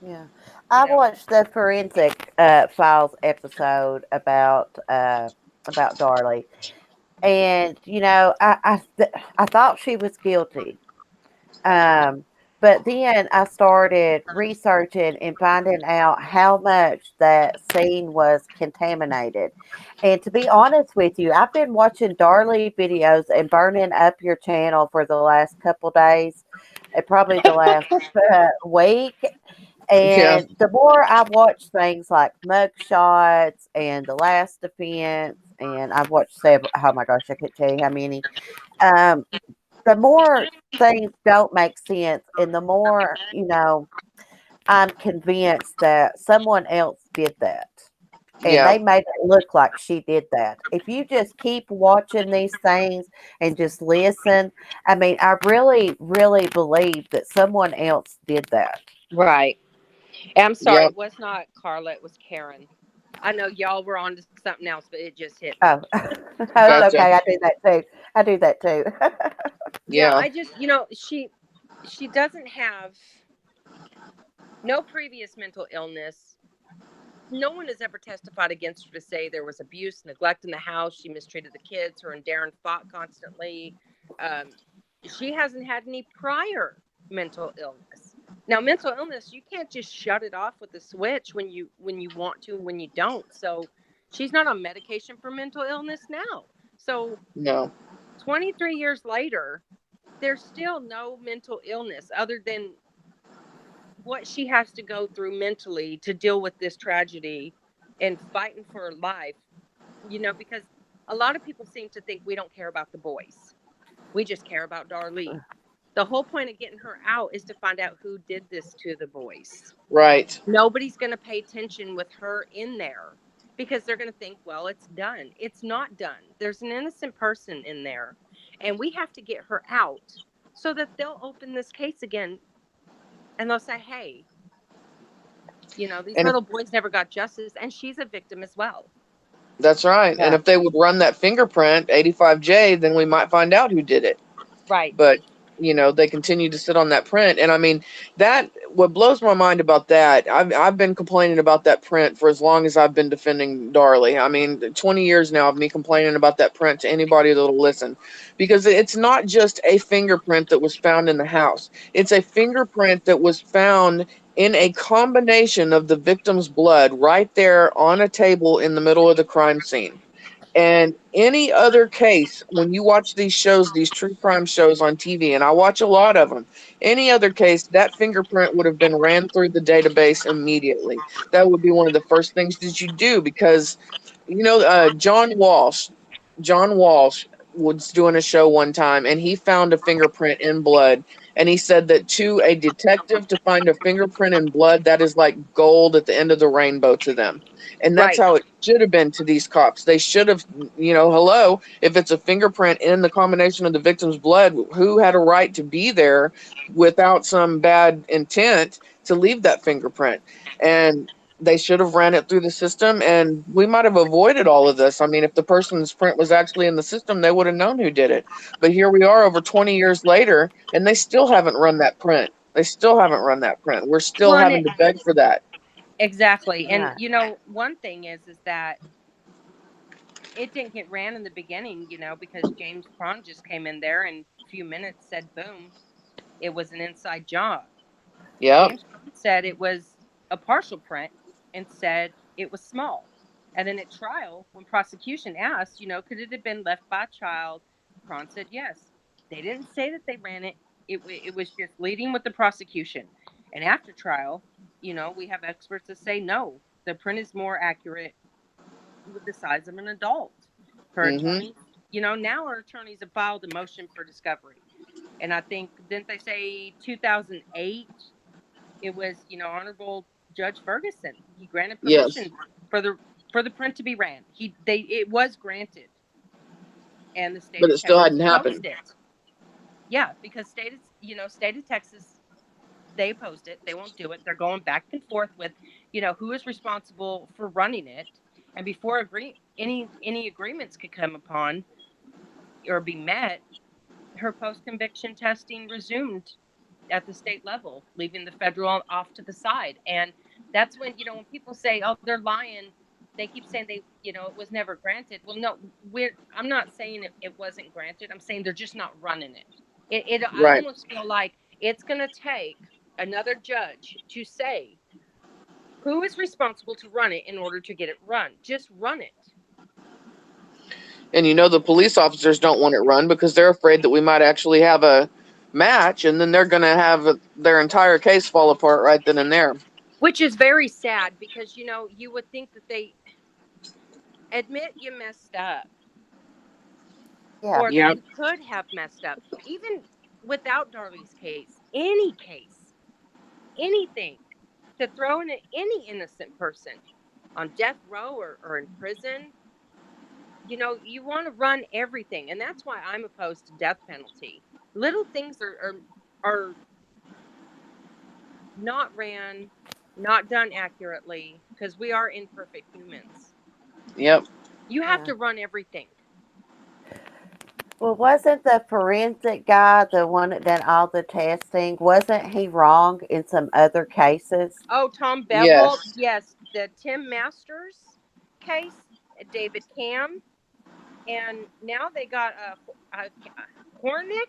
yeah. You I know, watched the forensic files episode about Darlie. And, I thought she was guilty. Um, but then I started researching and finding out how much that scene was contaminated. And to be honest with you, I've been watching Darlie videos and burning up your channel for the last couple days, and probably the last week. Yeah. And the more I watch things like mug shots and The Last Defense, and I've watched several, oh my gosh, I could tell you how many. Um, the more things don't make sense, and the more, I'm convinced that someone else did that. And Yeah. they made it look like she did that. If you just keep watching these things and just listen, I mean, I really, really believe that someone else did that. right. And I'm sorry, Yep. it was not Carla, it was Karen. I know y'all were on to something else, but it just hit me. Oh, oh, it's Gotcha. okay. I do that too. I do that too. Yeah, Yeah. I just, she. she doesn't have no previous mental illness. No one has ever testified against her to say there was abuse, neglect in the house. She mistreated the kids. Her and Darren fought constantly. Um, she hasn't had any prior mental illness. Now, mental illness, you can't just shut it off with a switch when you want to and when you don't. So she's not on medication for mental illness now. So No. 23 years later, there's still no mental illness other than what she has to go through mentally to deal with this tragedy and fighting for her life, because a lot of people seem to think we don't care about the boys. We just care about Darlie. The whole point of getting her out is to find out who did this to the boys. Right. Nobody's going to pay attention with her in there because they're going to think, well, it's done. It's not done. There's an innocent person in there, and we have to get her out so that they'll open this case again and they'll say, hey, these And if little boys never got justice, and she's a victim as well. that's right. And Yeah. if they would run that fingerprint 85J, then we might find out who did it. Right. But they continue to sit on that print. And I mean, that what blows my mind about that, I've been complaining about that print for as long as I've been defending Darlie. I mean, 20 years now of me complaining about that print to anybody that'll listen, because it's not just a fingerprint that was found in the house. It's a fingerprint that was found in a combination of the victim's blood right there on a table in the middle of the crime scene. And any other case, when you watch these shows, these true crime shows on TV, and I watch a lot of them, any other case, that fingerprint would have been ran through the database immediately. That would be one of the first things that you do because, John Walsh was doing a show one time and he found a fingerprint in blood. And he said that to a detective to find a fingerprint in blood, that is like gold at the end of the rainbow to them. And that's Right. how it should have been to these cops. They should have, hello, if it's a fingerprint in the combination of the victim's blood, who had a right to be there without some bad intent to leave that fingerprint? And they should have ran it through the system, and we might have avoided all of this. I mean, if the person's print was actually in the system, they would have known who did it. But here we are over 20 years later, and they still haven't run that print. They still haven't run that print. We're still Well, and having to beg for that. exactly. And Right. one thing is that it didn't get ran in the beginning, because James Cron just came in there and a few minutes said, boom, it was an inside job. Yep. James Cron said it was a partial print and said it was small. And then at trial, when prosecution asked, could it have been left by a child? Cron said yes. They didn't say that they ran it. It was just leading with the prosecution. And after trial, we have experts that say no, the print is more accurate with the size of an adult. Her Mm-hmm. attorney, now her attorneys have filed a motion for discovery. And I think, didn't they say 2008? It was, Honorable Judge Ferguson. He granted Yes. permission for the print to be ran. It was granted, and the state But of it still Texas hadn't opposed happened. it. Yeah, because state of Texas, they opposed it. They won't do it. They're going back and forth with, who is responsible for running it, and before any agreements could come upon or be met, her post conviction testing resumed at the state level, leaving the federal off to the side. And that's when, when people say, oh, they're lying, they keep saying it was never granted. Well, no, I'm not saying it wasn't granted. I'm saying they're just not running it. I Right. almost feel like it's going to take another judge to say who is responsible to run it in order to get it run. Just run it. And the police officers don't want it run because they're afraid that we might actually have a match, and then they're going to have their entire case fall apart right then and there. Which is very sad because, you would think that they admit you messed up Yeah. or that Yeah. you could have messed up. Even without Darlie's case, any case, anything to throw in any innocent person on death row or in prison, you want to run everything. And that's why I'm opposed to death penalty. Little things are not ran, not done accurately because we are imperfect humans. Yep. You have Yeah. to run everything. Well, wasn't the forensic guy the one that done all the testing? Wasn't he wrong in some other cases? Oh, Tom Bevel. Yes. Yes, the Tim Masters case, David Cam, and now they got Hornick.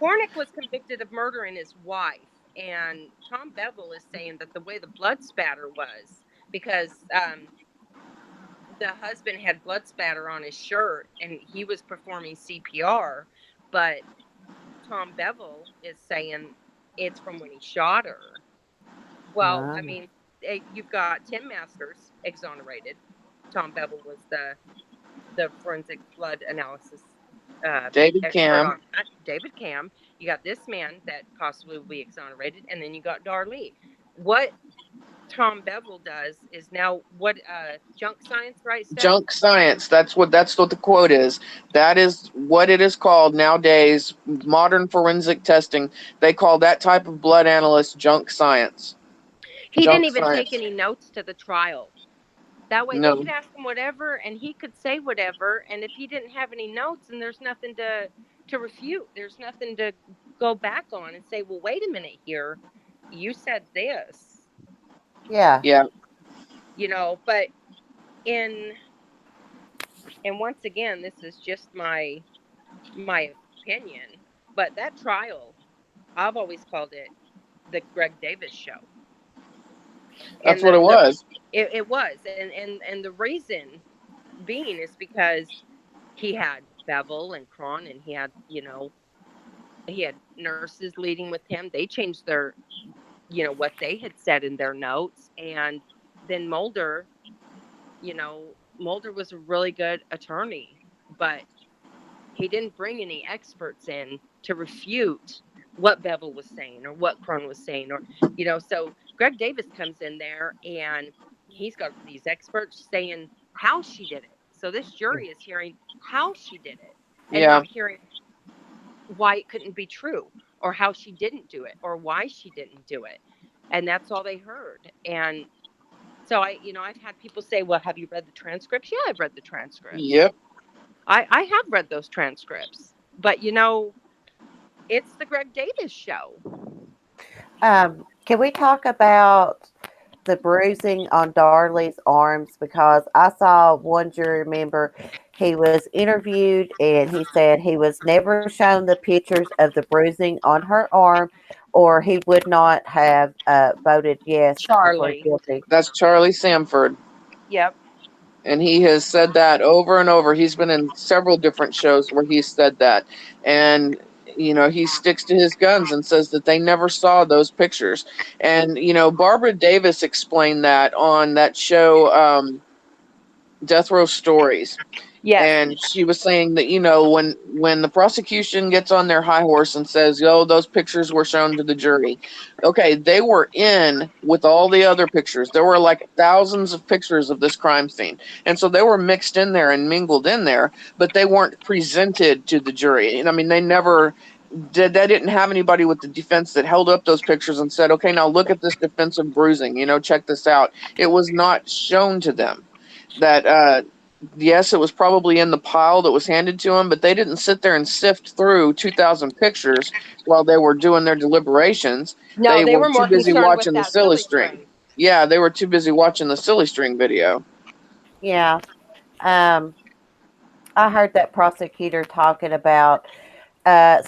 Hornick was convicted of murdering his wife, and Tom Bevel is saying that the way the blood spatter was because the husband had blood spatter on his shirt and he was performing CPR, but Tom Bevel is saying it's from when he shot her. Well, I Oh, mean, you've got Tim Masters exonerated. Tom Bevel was the forensic blood analysis David expert Cam. on that. David Cam. You got this man that possibly will be exonerated, and then you got Darlie. What Tom Bevel does is now what junk science, right, Steph? Junk science. That's what the quote is. That is what it is called nowadays. Modern forensic testing. They call that type of blood analyst junk science. He didn't Junk even take science. any notes to the trial. That way they No. could ask him whatever and he could say whatever. And if he didn't have any notes and there's nothing to refute, there's nothing to go back on and say, well, wait a minute here. You said this, yeah. Yeah. but in and once again, this is just my opinion, but that trial, I've always called it the Greg Davis show. That's And what it was. it was. And the reason being is because he had Bevel and Cron, and he had nurses leading with him. They changed their, what they had said in their notes. And then Mulder was a really good attorney, but he didn't bring any experts in to refute what Bevel was saying or what Cron was saying, so Greg Davis comes in there and he's got these experts saying how she did it. So this jury is hearing how she did it and Yeah. not hearing why it couldn't be true or how she didn't do it or why she didn't do it. And that's all they heard. And so I've had people say, well, have you read the transcripts? Yeah, I've read the transcripts. Yep. I have read those transcripts, but it's the Greg Davis show. Can we talk about the bruising on Darlie's arms? Because I saw one jury member, he was interviewed and he said he was never shown the pictures of the bruising on her arm, or he would not have voted yes for Charlie. guilty. That's Charlie Samford. Yep. And he has said that over and over. He's been in several different shows where he's said that. And, he sticks to his guns and says that they never saw those pictures. And, Barbara Davis explained that on that show, Death Row Stories. Yes. And she was saying that when the prosecution gets on their high horse and says, "Yo, those pictures were shown to the jury," okay, they were in with all the other pictures. There were like thousands of pictures of this crime scene, and so they were mixed in there and mingled in there, but they weren't presented to the jury. And I mean, they never did. They didn't have anybody with the defense that held up those pictures and said, "Okay, now look at this defensive bruising. Check this out." It was not shown to them. That yes, it was probably in the pile that was handed to them, but they didn't sit there and sift through 2,000 pictures while they were doing their deliberations. No, They they were were too more busy concerned with watching the that silly silly string. string. Yeah, they were too busy watching the silly string video. Yeah. Um, I heard that prosecutor talking about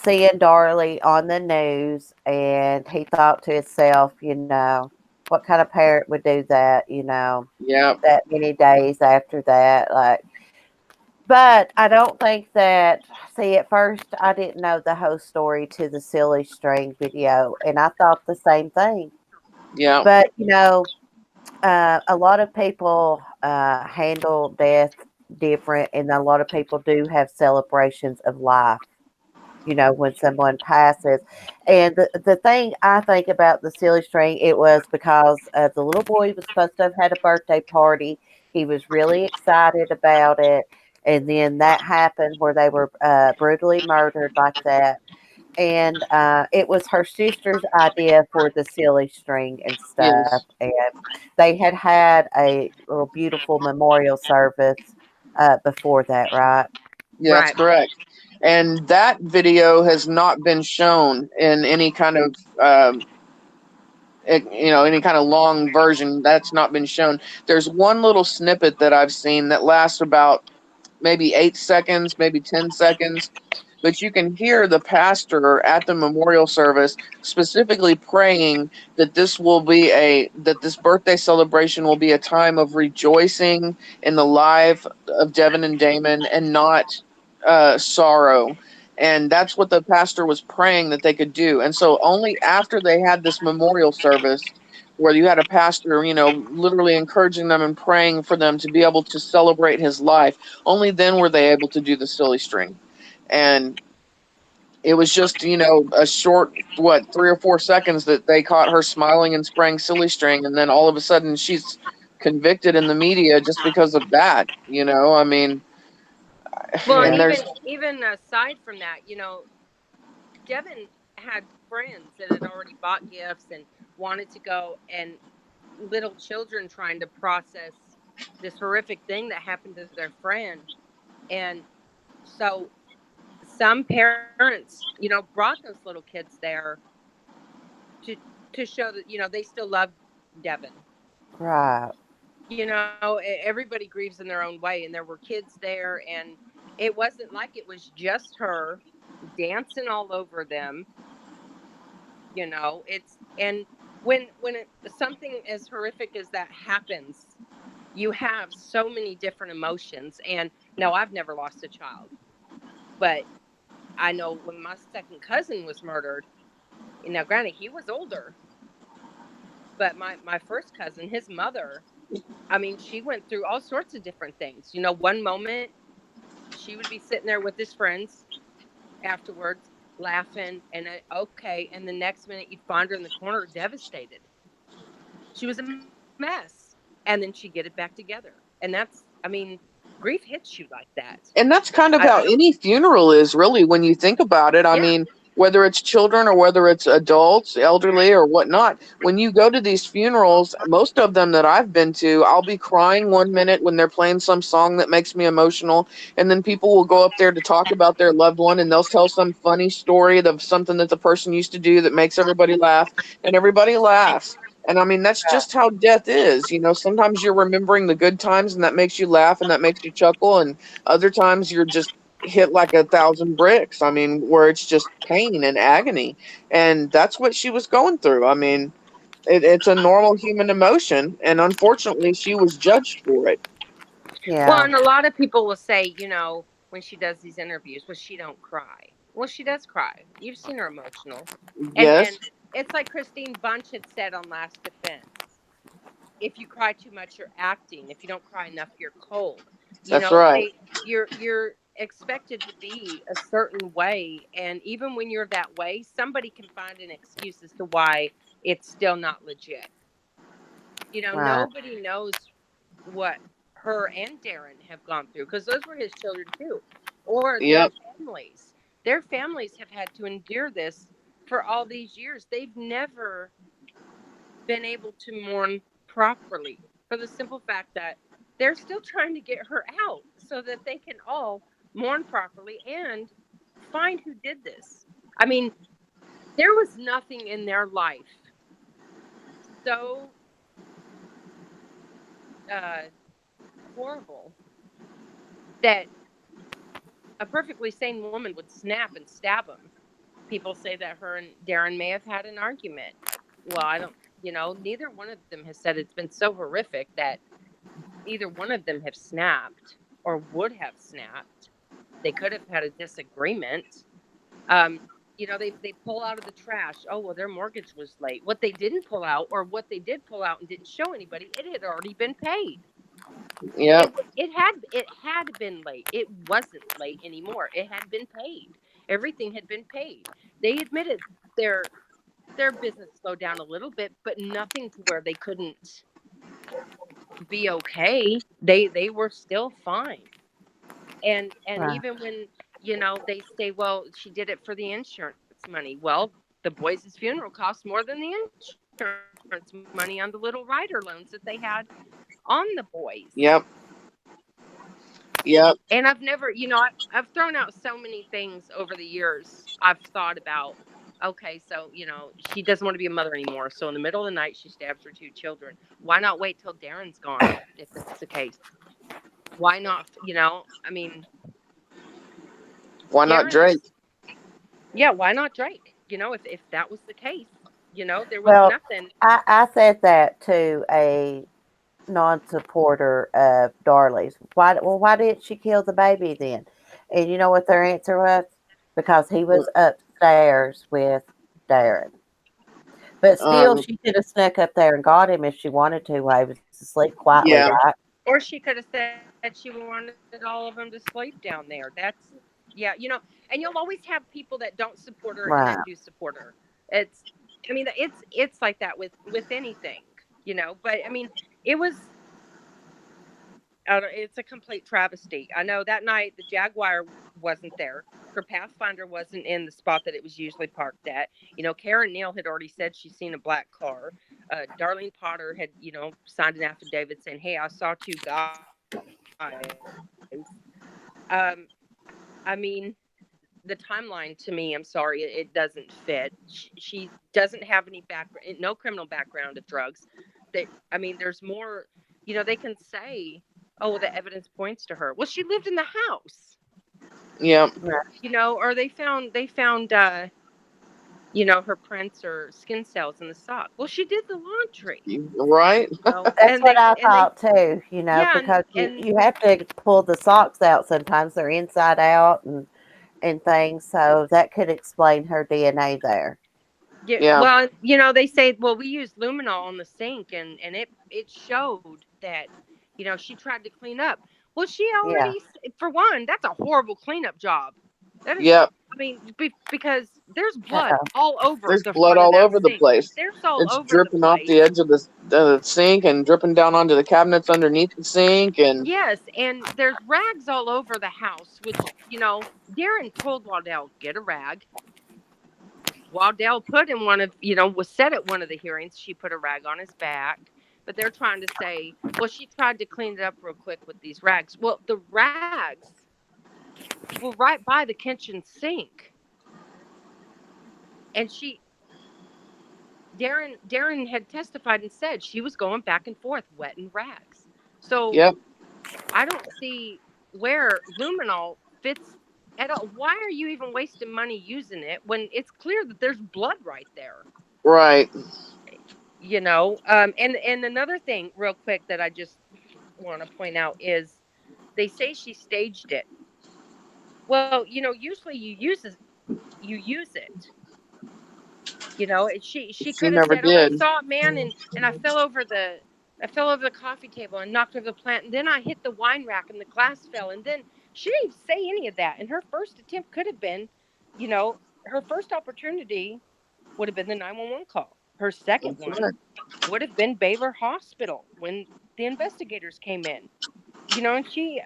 seeing Darlie on the news, and he thought to himself, what kind of parent would do that, Yeah, that many days after that, like. But I don't think that. See, at first I didn't know the whole story to the silly string video, and I thought the same thing. yeah, But a lot of people handle death different, and a lot of people do have celebrations of life. When someone passes. And the thing I think about the silly string, it was because the little boy was supposed to have had a birthday party. He was really excited about it. And then that happened where they were brutally murdered like that. And it was her sister's idea for the silly string and stuff. yes, And they had a little beautiful memorial service before that, right? yeah, that's Right. correct. And that video has not been shown in any kind of any kind of long version. That's not been shown. There's one little snippet that I've seen that lasts about maybe 8 seconds, maybe 10 seconds. But you can hear the pastor at the memorial service specifically praying that this birthday celebration will be a time of rejoicing in the life of Devin and Damon and not sorrow. And that's what the pastor was praying that they could do. And so only after they had this memorial service where you had a pastor, literally encouraging them and praying for them to be able to celebrate his life, only then were they able to do the silly string. And it was just, a short, 3 or 4 seconds that they caught her smiling and spraying silly string. And then all of a sudden she's convicted in the media just because of that, I mean, Well, and and even there's, even aside from that, Devin had friends that had already bought gifts and wanted to go, and little children trying to process this horrific thing that happened to their friend. And so some parents, brought those little kids there to show that, they still love Devin. Right. Everybody grieves in their own way, and there were kids there, and it wasn't like it was just her dancing all over them. It's and something as horrific as that happens, you have so many different emotions. And no, I've never lost a child, but I know when my second cousin was murdered, now granted he was older, but my first cousin, his mother, I mean, she went through all sorts of different things. One moment she would be sitting there with his friends afterwards laughing and okay, and the next minute you'd find her in the corner devastated. She was a mess, and then she'd get it back together. And that's, grief hits you like that. and that's kind of I how don't. any funeral is, really, when you think about it. I Yeah. mean, whether it's children or whether it's adults, elderly or whatnot, when you go to these funerals, most of them that I've been to, I'll be crying one minute when they're playing some song that makes me emotional, and then people will go up there to talk about their loved one, and they'll tell some funny story of something that the person used to do that makes everybody laugh, and everybody laughs. And I mean, that's just how death is. Sometimes you're remembering the good times and that makes you laugh and that makes you chuckle. And other times you're just hit like 1,000 bricks. I mean, where it's just pain and agony. And that's what she was going through. I mean, it's a normal human emotion. And unfortunately, she was judged for it. Well, Yeah. and a lot of people will say, when she does these interviews, well, she don't cry. Well, she does cry. You've seen her emotional, and Yes, it's like Christine Bunch had said on Last Defense. If you cry too much, you're acting. If you don't cry enough, you're cold. that's right. You're expected to be a certain way, and even when you're that way, somebody can find an excuse as to why it's still not legit. Right. Nobody knows what her and Darren have gone through, because those were his children too, or their Yep. families. Their families have had to endure this for all these years. They've never been able to mourn properly, for the simple fact that they're still trying to get her out so that they can all mourn properly and find who did this. I mean, there was nothing in their life so uh, horrible that a perfectly sane woman would snap and stab him. People say that her and Darren may have had an argument. Well, I don't, neither one of them has said it's been so horrific that either one of them have snapped or would have snapped. They could have had a disagreement. Um, they pull out of the trash. Oh, well, their mortgage was late. What they didn't pull out, or what they did pull out and didn't show anybody, it had already been paid. Yep. It had been late. It wasn't late anymore. It had been paid. Everything had been paid. They admitted their their business slowed down a little bit, but nothing to where they couldn't be okay. They were still fine. And Right. even when, they say, well, she did it for the insurance money. Well, the boys' funeral cost more than the insurance money on the little rider loans that they had on the boys. Yep. Yep. And I've never, I've thrown out so many things over the years. I've thought about, okay, so, she doesn't want to be a mother anymore. So in the middle of the night, she stabs her two children. Why not wait till Darren's gone if that's the case? Why not, I mean, Why not Drake? Darren's, yeah, why not Drake? If that was the case, there was Well, nothing. I said that to a non-supporter of Darlie's. Why didn't she kill the baby then? And you know what their answer was? Because he was upstairs with Darren. But still, Um, she could have snuck up there and got him if she wanted to while he was asleep quietly, yeah, right? Or she could have said she wanted all of them to sleep down there. Yeah, and you'll always have people that don't support her and that do Right. support her. It's, I mean, it's like that with anything, But I mean, it was, it's a complete travesty. I know that night the Jaguar wasn't there. Her Pathfinder wasn't in the spot that it was usually parked at. Karen Neal had already said she's seen a black car. Darlene Potter had, signed an affidavit saying, "Hey, I saw two guys." Um, I mean, the timeline to me, I'm sorry, it doesn't fit. She doesn't have any background, no criminal background of drugs. I mean, there's more. They can say, "Oh, well, the evidence points to her." Well, she lived in the house, yeah, Right. or they found her prints or skin cells in the sock. Well, she did the laundry, right. That's and what I they thought too, yeah, because and you have to pull the socks out sometimes. They're inside out and things. So that could explain her DNA there. yeah, Yeah, well, they say, well, we used luminol on the sink, and it showed that, she tried to clean up. Well, she Yeah. already, for one, that's a horrible cleanup job. That is, yep. I mean, because there's blood Uh-oh. all over There's the blood front of all that over the sink. place. There's all It's over the dripping off the place. edge of the sink and dripping down onto the cabinets underneath the sink. And Yes, and there's rags all over the house, which, Darren told Waddell, get a rag. Waddell put in one of, was said at one of the hearings, she put a rag on his back. But they're trying to say, well, she tried to clean it up real quick with these rags. Well, the rags were right by the kitchen sink. And Darren had testified and said she was going back and forth wetting rags. So yep, I don't see where luminol fits at all. Why are you even wasting money using it when it's clear that there's blood right there? right. And another thing real quick that I just want to point out is they say she staged it. Well, usually you use it. She She could have never said, "Oh, I did. saw a man and I fell over the coffee table and knocked over the plant, and then I hit the wine rack and the glass fell." And then she didn't even say any of that. And her first attempt could have been, her first opportunity would have been the 911 call. Her second That's one right. would have been Baylor Hospital when the investigators came in. And she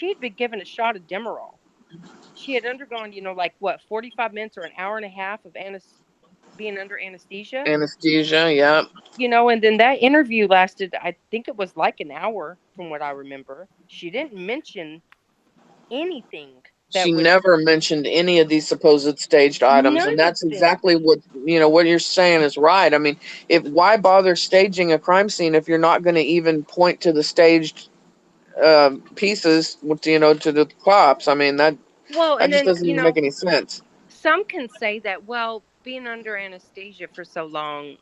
had been given a shot of Demerol. She had undergone, like what, 45 minutes or an hour and a half of being under anesthesia. Anesthesia. Yep. And then that interview lasted, I think it was like an hour from what I remember. She didn't mention anything She that would, never mentioned any of these supposed staged items, none and of that's them. exactly what you're saying is right. I mean, if why bother staging a crime scene if you're not going to even point to the staged pieces, to the cops? I mean, Well, that and just then, doesn't even make any sense. some can say that, well, being under anesthesia for so long,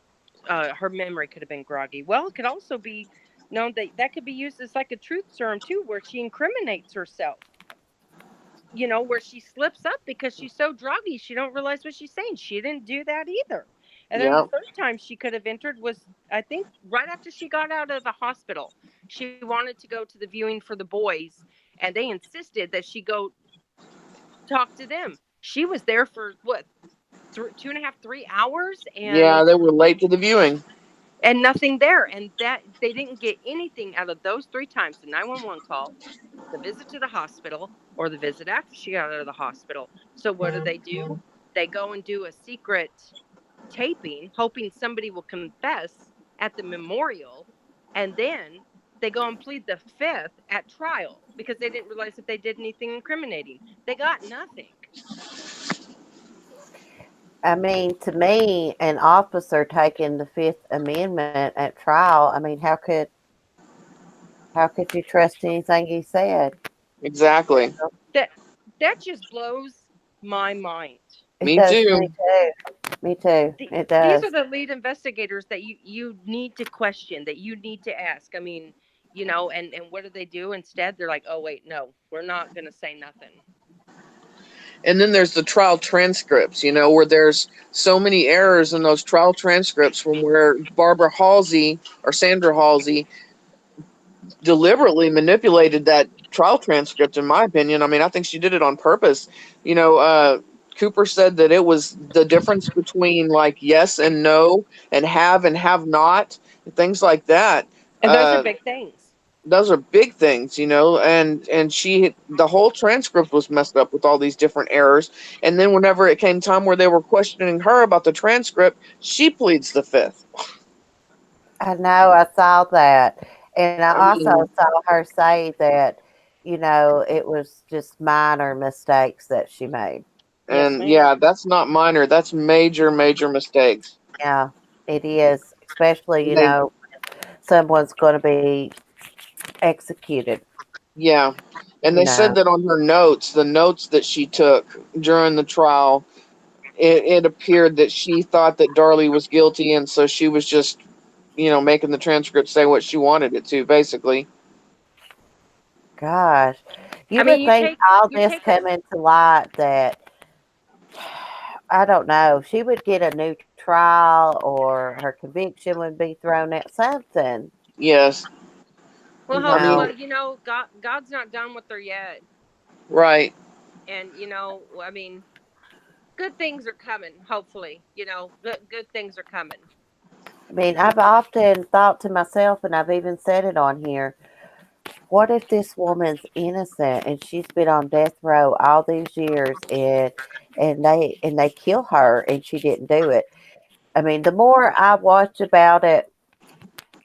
her memory could have been groggy. Well, it could also be known that that could be used as like a truth serum too, where she incriminates herself. Where she slips up because she's so druggy, she don't realize what she's saying. She didn't do that either. And then the Yep. third time she could have entered was, I think, right after she got out of the hospital. She wanted to go to the viewing for the boys, and they insisted that she go talk to them. She was there for what, 2.5, 3 hours, Yeah, they were late to the viewing. and nothing there. And that they didn't get anything out of those 3 times: the 911 call, the visit to the hospital, or the visit after she got out of the hospital. So what do? They go and do a secret taping, hoping somebody will confess at the memorial, and then they go and plead the fifth at trial. because they didn't realize that they did anything incriminating. They got nothing. I mean, to me, an officer taking the Fifth Amendment at trial, I mean, how could you trust anything he said? Exactly. That that just blows my mind. It Me does me too. too. Me too. It These are does. the lead investigators that you need to question, that you need to ask. I mean, and what do they do instead? They're like, oh wait, no, we're not going to say nothing. And then there's the trial transcripts, where there's so many errors in those trial transcripts from where Barbara Halsey or Sandra Halsey deliberately manipulated that trial transcript, in my opinion. I mean, I think she did it on purpose. Cooper said that it was the difference between like yes and no and have not, things like that. And those are Uh, big things. those are big things, and she the whole transcript was messed up with all these different errors. And then whenever it came time where they were questioning her about the transcript, she pleads the fifth. I know. I saw that. And I I also mean, saw her say that, it was just minor mistakes that she made. Yes, and ma'am. yeah, that's not minor, that's major, major mistakes. Yeah, it is. Especially, They someone's going to be executed, Yeah, and you they said know. that on her notes, the notes that she took during the trial, it appeared that she thought that Darlie was guilty, and so she was just, making the transcript say what she wanted it to, basically. Gosh. I You mean, would think all you this take a come into light that, I don't know, she would get a new trial or her conviction would be thrown out, something, Yes, well, I hope mean, well, God's not done with her yet, right. and I mean, good things are coming. Hopefully, good things are coming. I mean, I've often thought to myself, and I've even said it on here, what if this woman's innocent and she's been on death row all these years and they kill her and she didn't do it? I mean, the more I watch about it,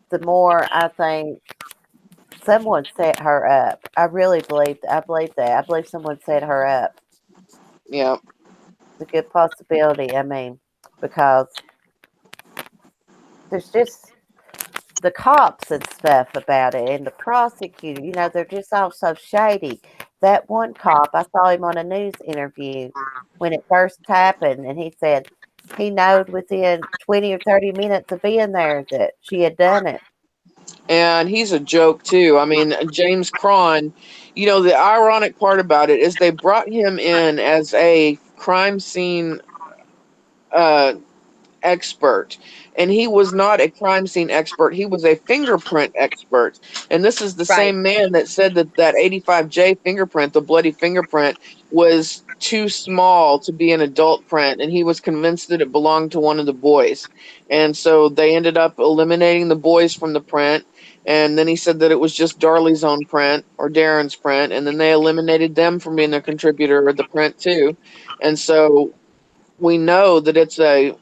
the more I think someone set her up. I believe that. I believe someone set her up. Yeah, It's a good possibility. I mean, because there's just the cops and stuff about it and the prosecutor, they're just all so shady. That one cop, I saw him on a news interview when it first happened, and he said he knowed within 20 or 30 minutes of being there that she had done it. and he's a joke too. I mean, James Cron, the ironic part about it is they brought him in as a crime scene uh expert, and he was not a crime scene expert, he was a fingerprint expert. And this is the Right. same man that said that 85J fingerprint, the bloody fingerprint, was too small to be an adult print, and he was convinced that it belonged to one of the boys. And so they ended up eliminating the boys from the print, and then he said that it was just Darlie's own print or Darren's print, and then they eliminated them from being a contributor of the print too. And so we know that it's a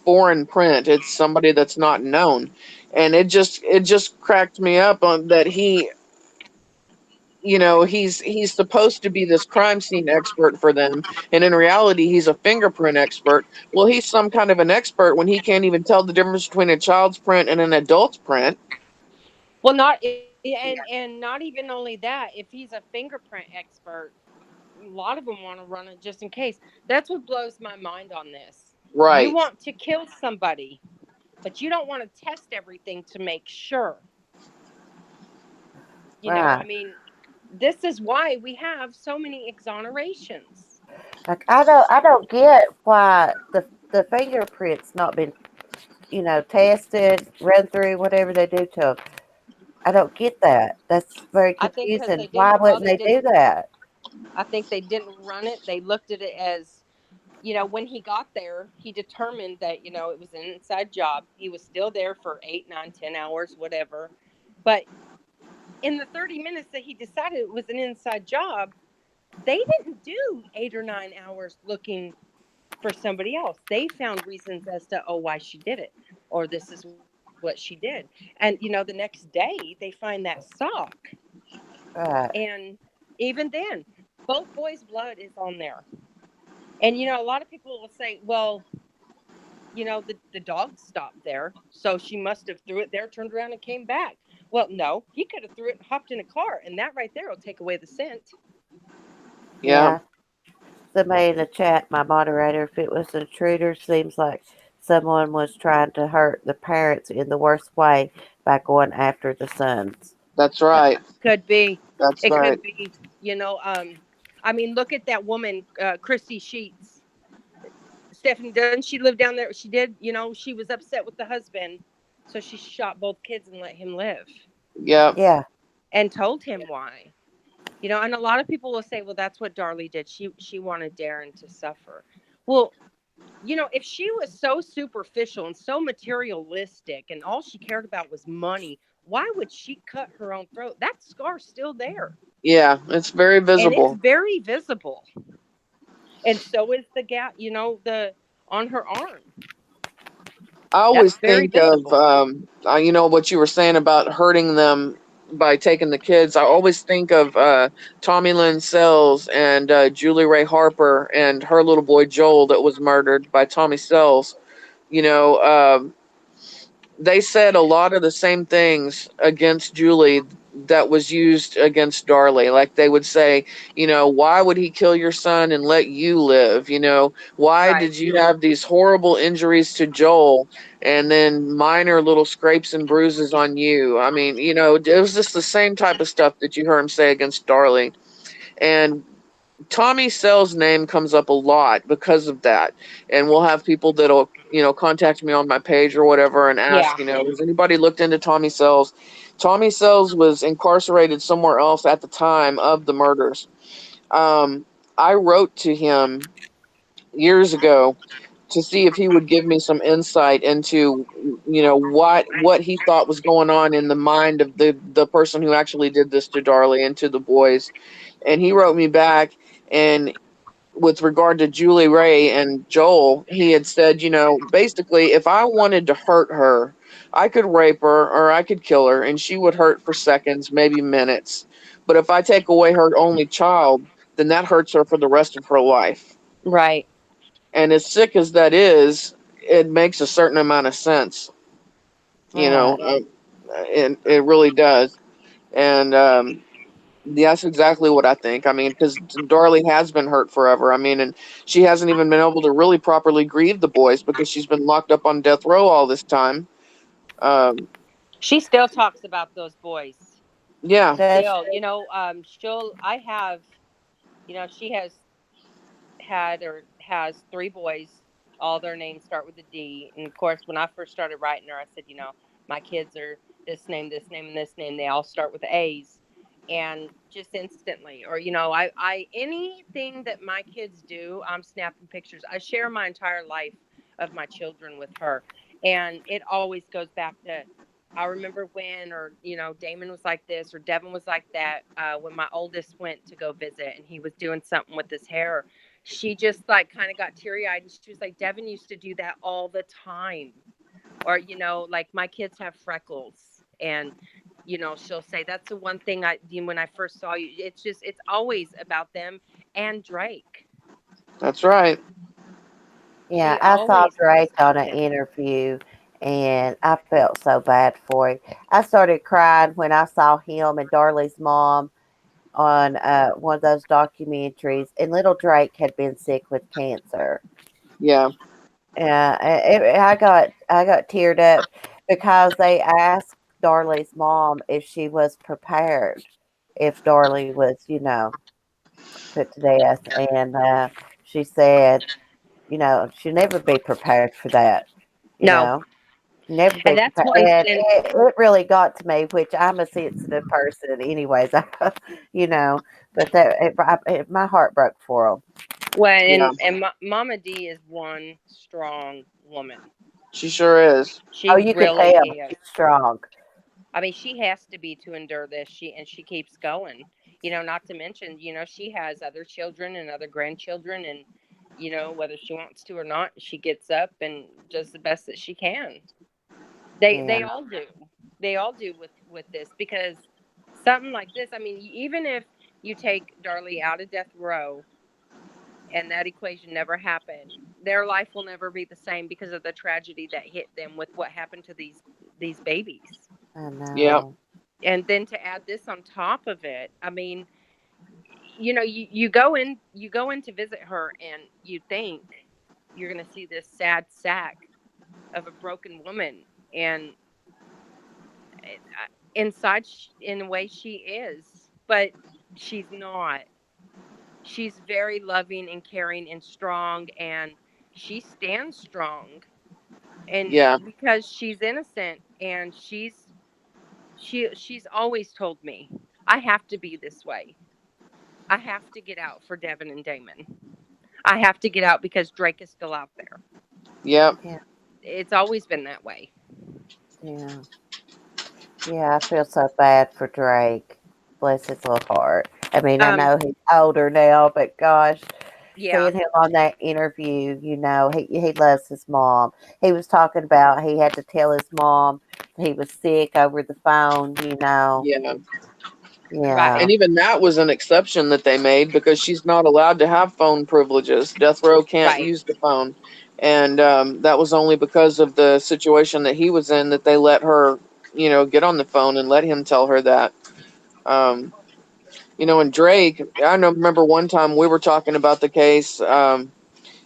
foreign print. It's somebody that's not known, and it just cracked me up on that he's supposed to be this crime scene expert for them, and in reality he's a fingerprint expert. Well, he's some kind of an expert when he can't even tell the difference between a child's print and an adult's print. Well, not and not even only that. If he's a fingerprint expert, a lot of them want to run it just in case. That's what blows my mind on this. You Right. want to kill somebody, but you don't want to test everything to make sure. I Right. mean, this is why we have so many exonerations. Like I don't get why the fingerprints not been, tested, run through, whatever they do to them. I don't get that. That's very I think because confusing. they Why didn't, well, wouldn't they they do didn't, that? I think they didn't run it. They looked at it as, when he got there, he determined that, it was an inside job. He was still there for 8, 9, 10 hours, whatever. But in the 30 minutes that he decided it was an inside job, they didn't do 8 or 9 hours looking for somebody else. They found reasons as to, oh, why she did it, or this is what she did. And, the next day they find that sock. Right. And even then, both boys' blood is on there. And a lot of people will say, well, the dog stopped there, so she must have threw it there, turned around, and came back. Well, no, he could have threw it and hopped in a car, and that right there will take away the scent. Yeah, Yeah. Somebody in the chat, my moderator, if it was an intruder, seems like someone was trying to hurt the parents in the worst way by going after the sons. that's Could, right. could be. That's It right. could be. I mean, look at that woman, Christy Sheets. Stephanie, doesn't she live down there? She did. She was upset with the husband, so she shot both kids and let him live, Yeah, Yeah. and told him why. And a lot of people will say, well, that's what Darlie did. She wanted Darren to suffer. Well, if she was so superficial and so materialistic and all she cared about was money, why would she cut her own throat? That scar's still there. yeah. It's very And it's visible. very visible. And so is the gap, the on her arm. I That's always very think of, visible. what you were saying about hurting them by taking the kids. I always think of Tommy Lynn Sells and Julie Ray Harper and her little boy Joel that was murdered by Tommy Sells. You know, they said a lot of the same things against Julie that was used against Darlie. Like they would say, why would he kill your son and let you live? Why Right. did you have these horrible injuries to Joel and then minor little scrapes and bruises on you? I mean, it was just the same type of stuff that you heard him say against Darlie. And Tommy Sell's name comes up a lot because of that. And we'll have people that'll, contact me on my page or whatever and ask, Yeah. has anybody looked into Tommy Sells? Tommy Sells was incarcerated somewhere else at the time of the murders. Um, I wrote to him years ago to see if he would give me some insight into, what he thought was going on in the mind of the person who actually did this to Darlie and to the boys. And he wrote me back, and with regard to Julie Ray and Joel, he had said, basically, if I wanted to hurt her, I could rape her or I could kill her and she would hurt for seconds, maybe minutes. But if I take away her only child, then that hurts her for the rest of her life. Right. And as sick as that is, it makes a certain amount of sense, you know, Right. uh, it really does. And that's exactly what I think. I mean, because Darlie has been hurt forever. I mean, and she hasn't even been able to really properly grieve the boys because she's been locked up on death row all this time. Um, She still talks about those boys. yeah, That's Still, I have, she had or has three boys. All their names start with a D. And of course, when I first started writing her, I said, my kids are this name, and this name. They all start with A's. And just instantly, or I anything that my kids do, I'm snapping pictures. I share my entire life of my children with her, and it always goes back to. I remember when, or Damon was like this, or Devin was like that. When my oldest went to go visit, and he was doing something with his hair, she just like kind of got teary eyed and she was like, Devin used to do that all the time. Or, like my kids have freckles and, she'll say, that's the one thing when I first saw you, it's always about them and Drake. that's right. Yeah, She I saw always Drake talks on about an him. interview and I felt so bad for him. I started crying when I saw him and Darlie's mom on one of those documentaries, and little Drake had been sick with cancer. Yeah, Yeah, I got teared up because they asked Darlie's mom if she was prepared if Darlie was, put to death, and she said, she'll never be prepared for that, you No. know, never be And that's prepared. one. And And it really got to me, which I'm a sensitive person, anyways, you know, but my heart broke for them. yeah, Mama D is one strong woman. she sure is. Oh, She you could really tell is. she's strong. I mean, she has to be to endure this. She keeps going. Not to mention, she has other children and other grandchildren, and whether she wants to or not, she gets up and does the best that she can. They Yeah, all do. They all do with this because something like this. I mean, even if you take Darlie out of death row and that equation never happened, their life will never be the same because of the tragedy that hit them with what happened to these babies. I Yep. know. And then to add this on top of it, I mean, you go in to visit her and you think you're going to see this sad sack of a broken woman, and inside in a way she is, but she's not. She's very loving and caring and strong, and she stands strong, and Yeah. because she's innocent, and she's always told me, I have to be this way. I have to get out for Devin and Damon. I have to get out because Drake is still out there. Yep. Yeah, It's always been that way. yeah, yeah. I feel so bad for Drake. Bless his little heart. I mean, I Um, know he's older now, but gosh, yeah, seeing him on that interview, he loves his mom. He was talking about he had to tell his mom he was sick over the phone. Yeah. Yeah, And right, even that was an exception that they made because she's not allowed to have phone privileges. Death row can't right, use the phone. And that was only because of the situation that he was in that they let her, get on the phone and let him tell her that. Um, and Drake, I know, remember one time we were talking about the case.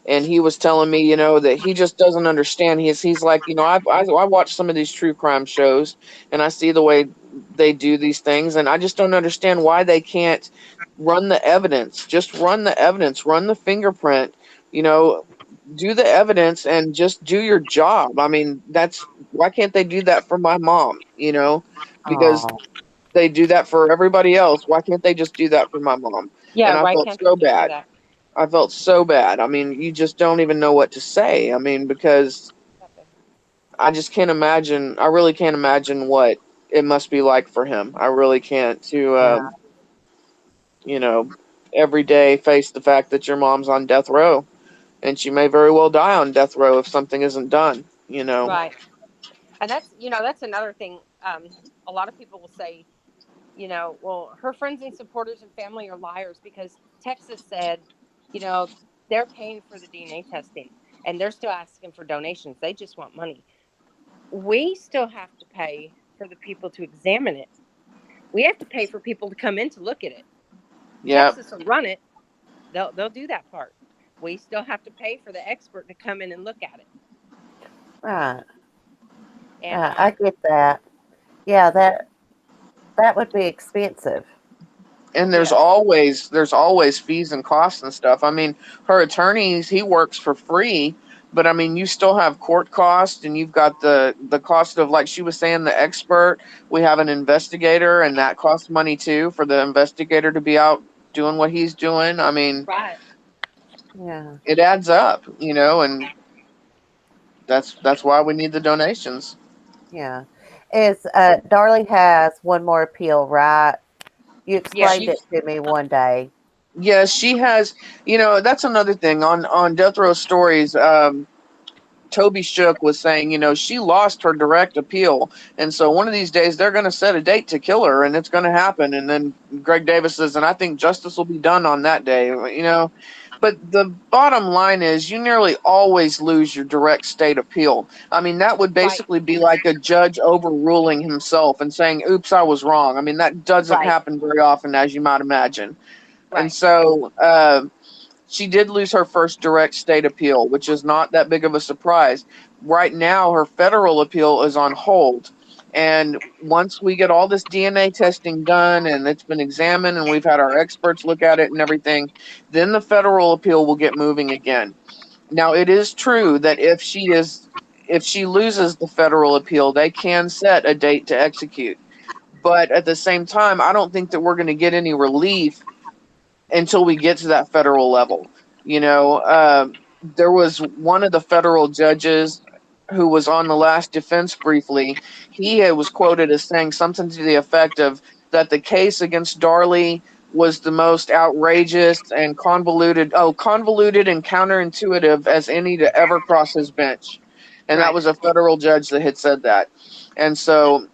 And he was telling me, that he just doesn't understand. He's like, I watch some of these true crime shows, and I see the way they do these things, and I just don't understand why they can't run the evidence. Just run the evidence, run the fingerprint, you know, do the evidence, and just do your job. I mean, that's why can't they do that for my mom? Because oh, they do that for everybody else. Why can't they just do that for my mom? yeah. And I Why felt can't they so just do bad. that? I felt so bad. I mean, you just don't even know what to say. I mean, because I just can't imagine. I really can't imagine what it must be like for him. I really can't to, yeah, you know, every day face the fact that your mom's on death row and she may very well die on death row if something isn't done. Right, and that's another thing. A lot of people will say, well, her friends and supporters and family are liars because Texas said, you know, they're paying for the DNA testing and they're still asking for donations. They just want money. We still have to pay for the people to examine it. We have to pay for people to come in to look at it. Yeah, Texas will run it. They'll do that part. We still have to pay for the expert to come in and look at it. right. And I get that. Yeah, that would be expensive. and there's yes, always there's always fees and costs and stuff. I mean, her attorneys, he works for free, but I mean, you still have court costs, and you've got the cost of, like she was saying, the expert. We have an investigator, and that costs money too for the investigator to be out doing what he's doing. I mean, right. Yeah, it adds up, and that's why we need the donations. yeah. Is Darlie has one more appeal, right? You Yeah, explained She it to me one day. Yes, she has. That's another thing on Death Row Stories. Toby Shook was saying, she lost her direct appeal. And so one of these days they're going to set a date to kill her and it's going to happen. And then Greg Davis says, and I think justice will be done on that day. But the bottom line is you nearly always lose your direct state appeal. I mean, that would right, basically be like a judge overruling himself and saying, oops, I was wrong. I mean, that doesn't right, happen very often, as you might imagine. And right, so she did lose her first direct state appeal, which is not that big of a surprise. Right now, her federal appeal is on hold. And once we get all this DNA testing done and it's been examined and we've had our experts look at it and everything, then the federal appeal will get moving again. Now, it is true that if she loses the federal appeal, they can set a date to execute. But at the same time, I don't think that we're going to get any relief until we get to that federal level. There was one of the federal judges who was on the last defense briefly. He was quoted as saying something to the effect of that the case against Darlie was the most outrageous and convoluted and counterintuitive as any to ever cross his bench. And that right, was a federal judge that had said that. And so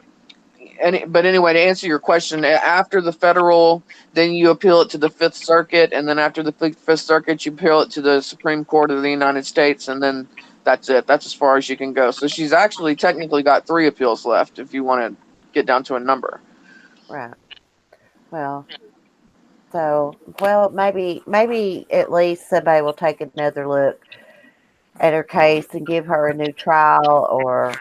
But anyway, to answer your question, after the federal, then you appeal it to the Fifth Circuit, and then after the Fifth Circuit, you appeal it to the Supreme Court of the United States, and then that's it. That's as far as you can go. So she's actually technically got 3 appeals left if you want to get down to a number. Right. Well, maybe at least somebody will take another look at her case and give her a new trial or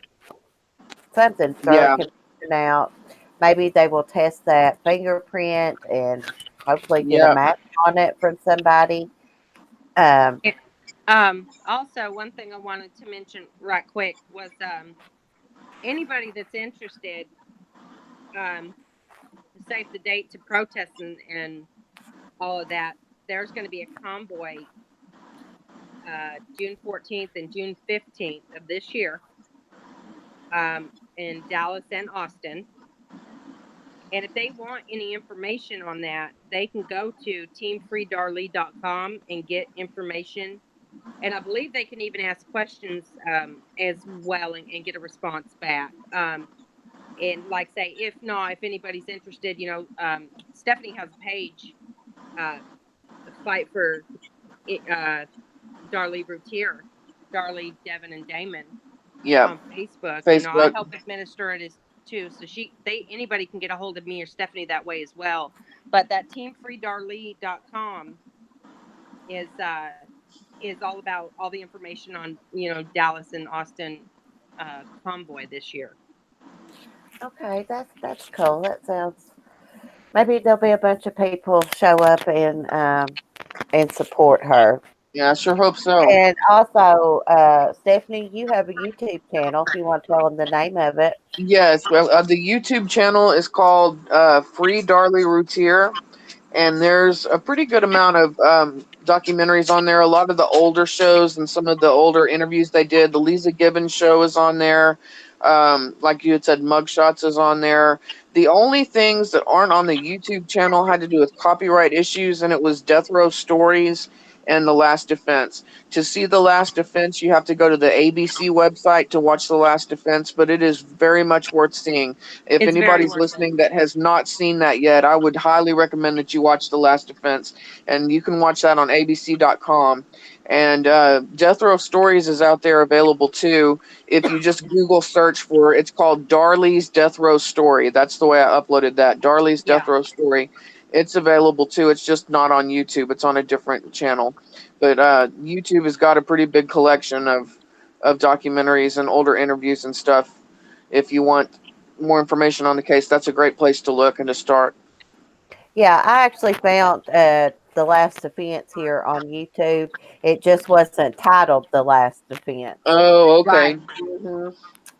something, throw a Yeah, conviction out. Maybe they will test that fingerprint and hopefully get a yeah, match on it from somebody. Um, It, also, one thing I wanted to mention right quick was anybody that's interested, um, save the date to protest and all of that. There's going to be a convoy June 14th and June 15th of this year in Dallas and Austin. And if they want any information on that, they can go to teamfreedarlie.com and get information. And I believe they can even ask questions as well and get a response back. And like say, if not, if anybody's interested, Stephanie has a page, uh, Fight for Darlie Routier, Darlie, Devin, and Damon yeah. on Facebook. I Facebook. help administer it as too. So anybody can get a hold of me or Stephanie that way as well. But that teamfreedarlie.com is all about all the information on Dallas and Austin convoy this year. okay, that's cool. That sounds. Maybe there'll be a bunch of people show up and support her. Yeah, I sure hope so. And also, Stephanie, you have a YouTube channel. If you want to tell them the name of it. Yes, well, the YouTube channel is called Free Darlie Routier, and there's a pretty good amount of documentaries on there. A lot of the older shows and some of the older interviews they did. The Lisa Gibbons show is on there. Like you had said, Mugshots is on there. The only things that aren't on the YouTube channel had to do with copyright issues, and it was Death Row Stories and The Last Defense. To see The Last Defense, you have to go to the ABC website to watch The Last Defense, but it is very much worth seeing. If It's very anybody's worth it. listening that has not seen that yet, I would highly recommend that you watch The Last Defense. And you can watch that on abc.com. And Death Row Stories is out there available too. If you just Google search for, it's called Darlie's Death Row Story. That's the way I uploaded that. Darlie's Death Yeah. Row Story. It's available too. It's just not on YouTube. It's on a different channel. But YouTube has got a pretty big collection of documentaries and older interviews and stuff. If you want more information on the case, that's a great place to look and to start. Yeah, I actually found The Last Defense here on YouTube. It just wasn't titled The Last Defense. Oh, okay. Right. Hmm.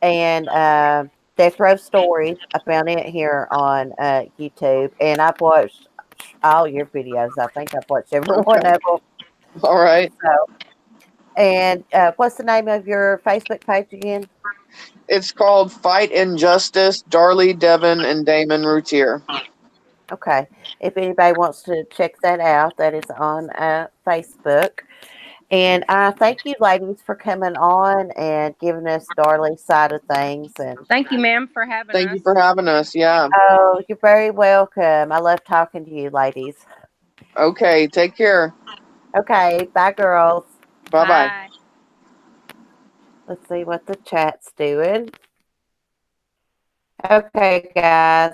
And Death Row Stories, I found it here on YouTube. And I've watched all your videos. I think I've watched every one Okay. of them. All right. So, and what's the name of your Facebook page again? It's called Fight Injustice, Darlie, Devin, and Damon Routier. Okay. If anybody wants to check that out, that is on Facebook. And I thank you, ladies, for coming on and giving us Darlie's side of things. And Thank you, ma'am, for having Thank you us. for having us. Yeah. oh, you're very welcome. I love talking to you, ladies. Okay. Take care. Okay, bye, girls. Bye bye. Bye. Let's see what the chat's doing. Okay, guys.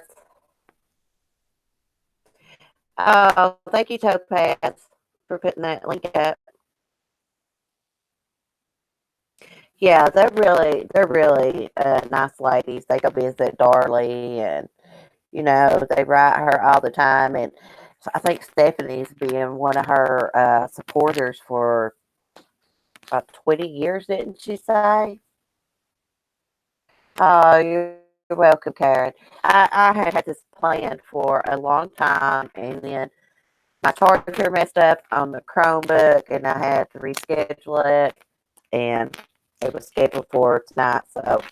Oh, thank you, Topaz, for putting that link up. Yeah, they're really nice ladies. They go visit Darlie, and they write her all the time. And I think Stephanie's been one of her supporters for about 20 years, didn't she say? Oh, you're welcome, Karen. I had this planned for a long time, and then my charger messed up on the Chromebook, and I had to reschedule it, and it was scheduled for tonight, so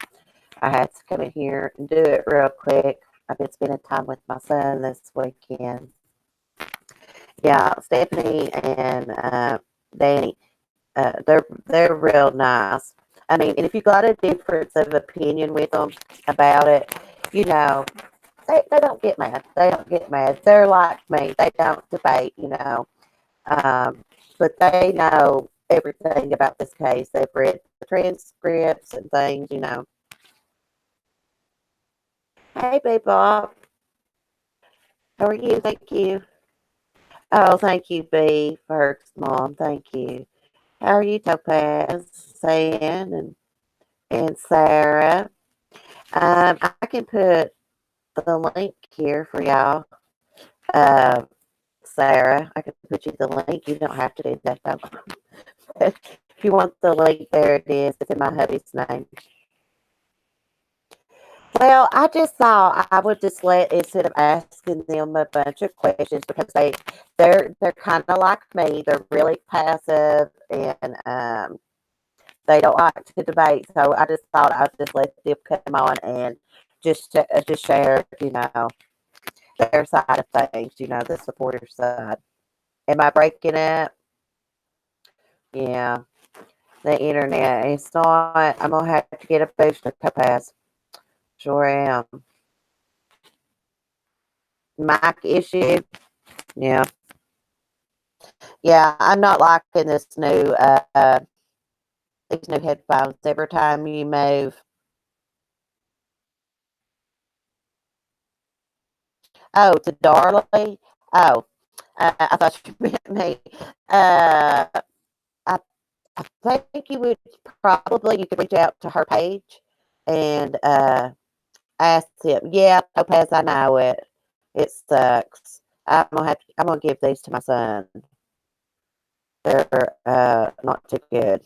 I had to come in here and do it real quick. I've been spending time with my son this weekend. Yeah, Stephanie and Danny, they're real nice. I mean, and if you got a difference of opinion with them about it, you know, they don't get mad. They don't get mad. They're like me. They don't debate, but they know everything about this case. They've read the transcripts and things. Hey, Bob. How are you? Thank you. Oh, thank you, B, first, Mom. Thank you. How are you, Topaz, San, and Sarah? I can put the link here for y'all. Uh, Sarah, I can put you the link. You don't have to do that though. If you want the link, there it is. It's in my hubby's name. Well, I just thought I would just let instead of asking them a bunch of questions because they're kind of like me. They're really passive and they don't like to debate. So I just thought I'd just let them come on and just share, their side of things, the supporter side. Am I breaking it? Yeah, the internet. It's not. I'm gonna have to get a booster pass. Sure am. Mic issue. Yeah, yeah. I'm not liking these new headphones. Every time you move. Oh, to Darlie. Oh, I thought you meant me. Uh, I I think you could reach out to her page and ask him. Yeah, Topaz, I know it. It sucks. I'm gonna give these to my son. They're not too good.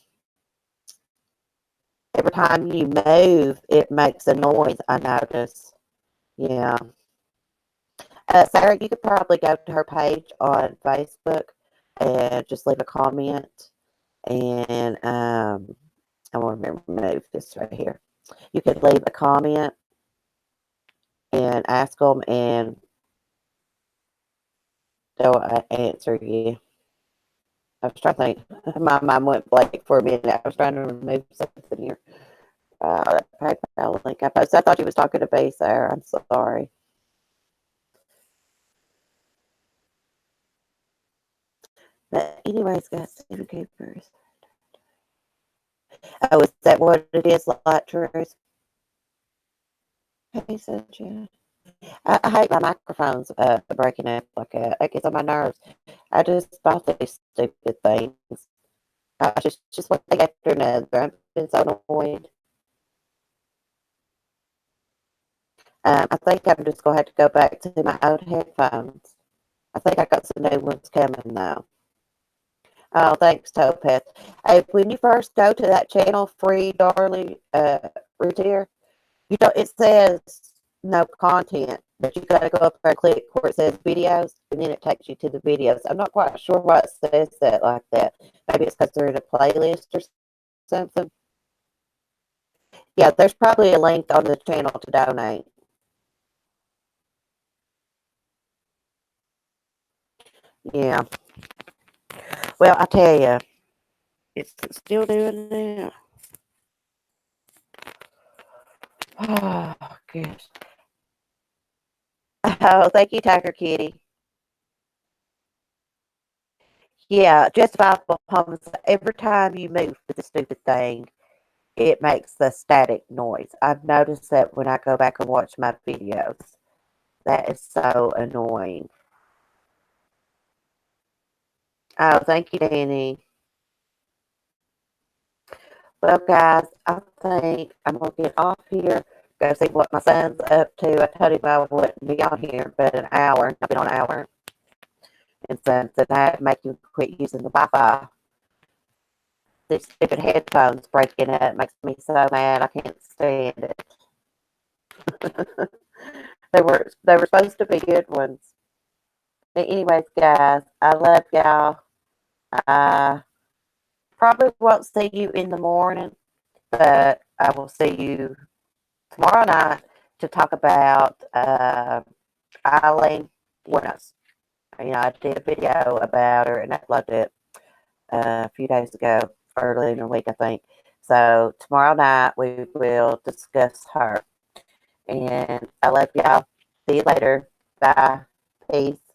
Every time you move, it makes a noise. I notice. Yeah. Sarah, you could probably go to her page on Facebook and just leave a comment. And I want to remove this right here. You could leave a comment and ask them, and they'll answer you. I was trying to think. My mind went blank for a minute. I was trying to remove something here. That PayPal link I posted. I thought you was talking to B, Sarah. I'm sorry. But anyways, guys, Stephen Cooper's. Oh, is that what it is, Light Truth? Hey, Sunshine. I hate my microphones breaking up like that. It gets on my nerves. I just bought these stupid things. Just one thing after another. I've been so annoyed. I think I'm just going to have to go back to my old headphones. I think I got some new ones coming now. Oh, thanks, Topaz. Hey, when you first go to that channel, Free Darlie Routier, it says no content, but you got to go up there and click where it says videos, and then it takes you to the videos. I'm not quite sure why it says that like that. Maybe it's because they're in a playlist or something. Yeah, there's probably a link on the channel to donate. Yeah. Well, I tell you, it's still doing that. Oh, gosh. Oh, thank you, Tiger Kitty. Yeah, justifiable homes. Every time you move with the stupid thing, it makes the static noise. I've noticed that when I go back and watch my videos. That is so annoying. Oh, thank you, Danny. Well, guys, I think I'm going to get off here, go see what my son's up to. I told him I wouldn't be on here but an hour. I've been on an hour. And since I had to make him quit using the Wi-Fi, these stupid headphones breaking up makes me so mad. I can't stand it. They were supposed to be good ones. But anyways, guys, I love y'all. I probably won't see you in the morning, but I will see you tomorrow night to talk about Eileen Winners. I did a video about her and uploaded it a few days ago, early in the week, I think. So tomorrow night we will discuss her. And I love y'all. See you later. Bye. Peace.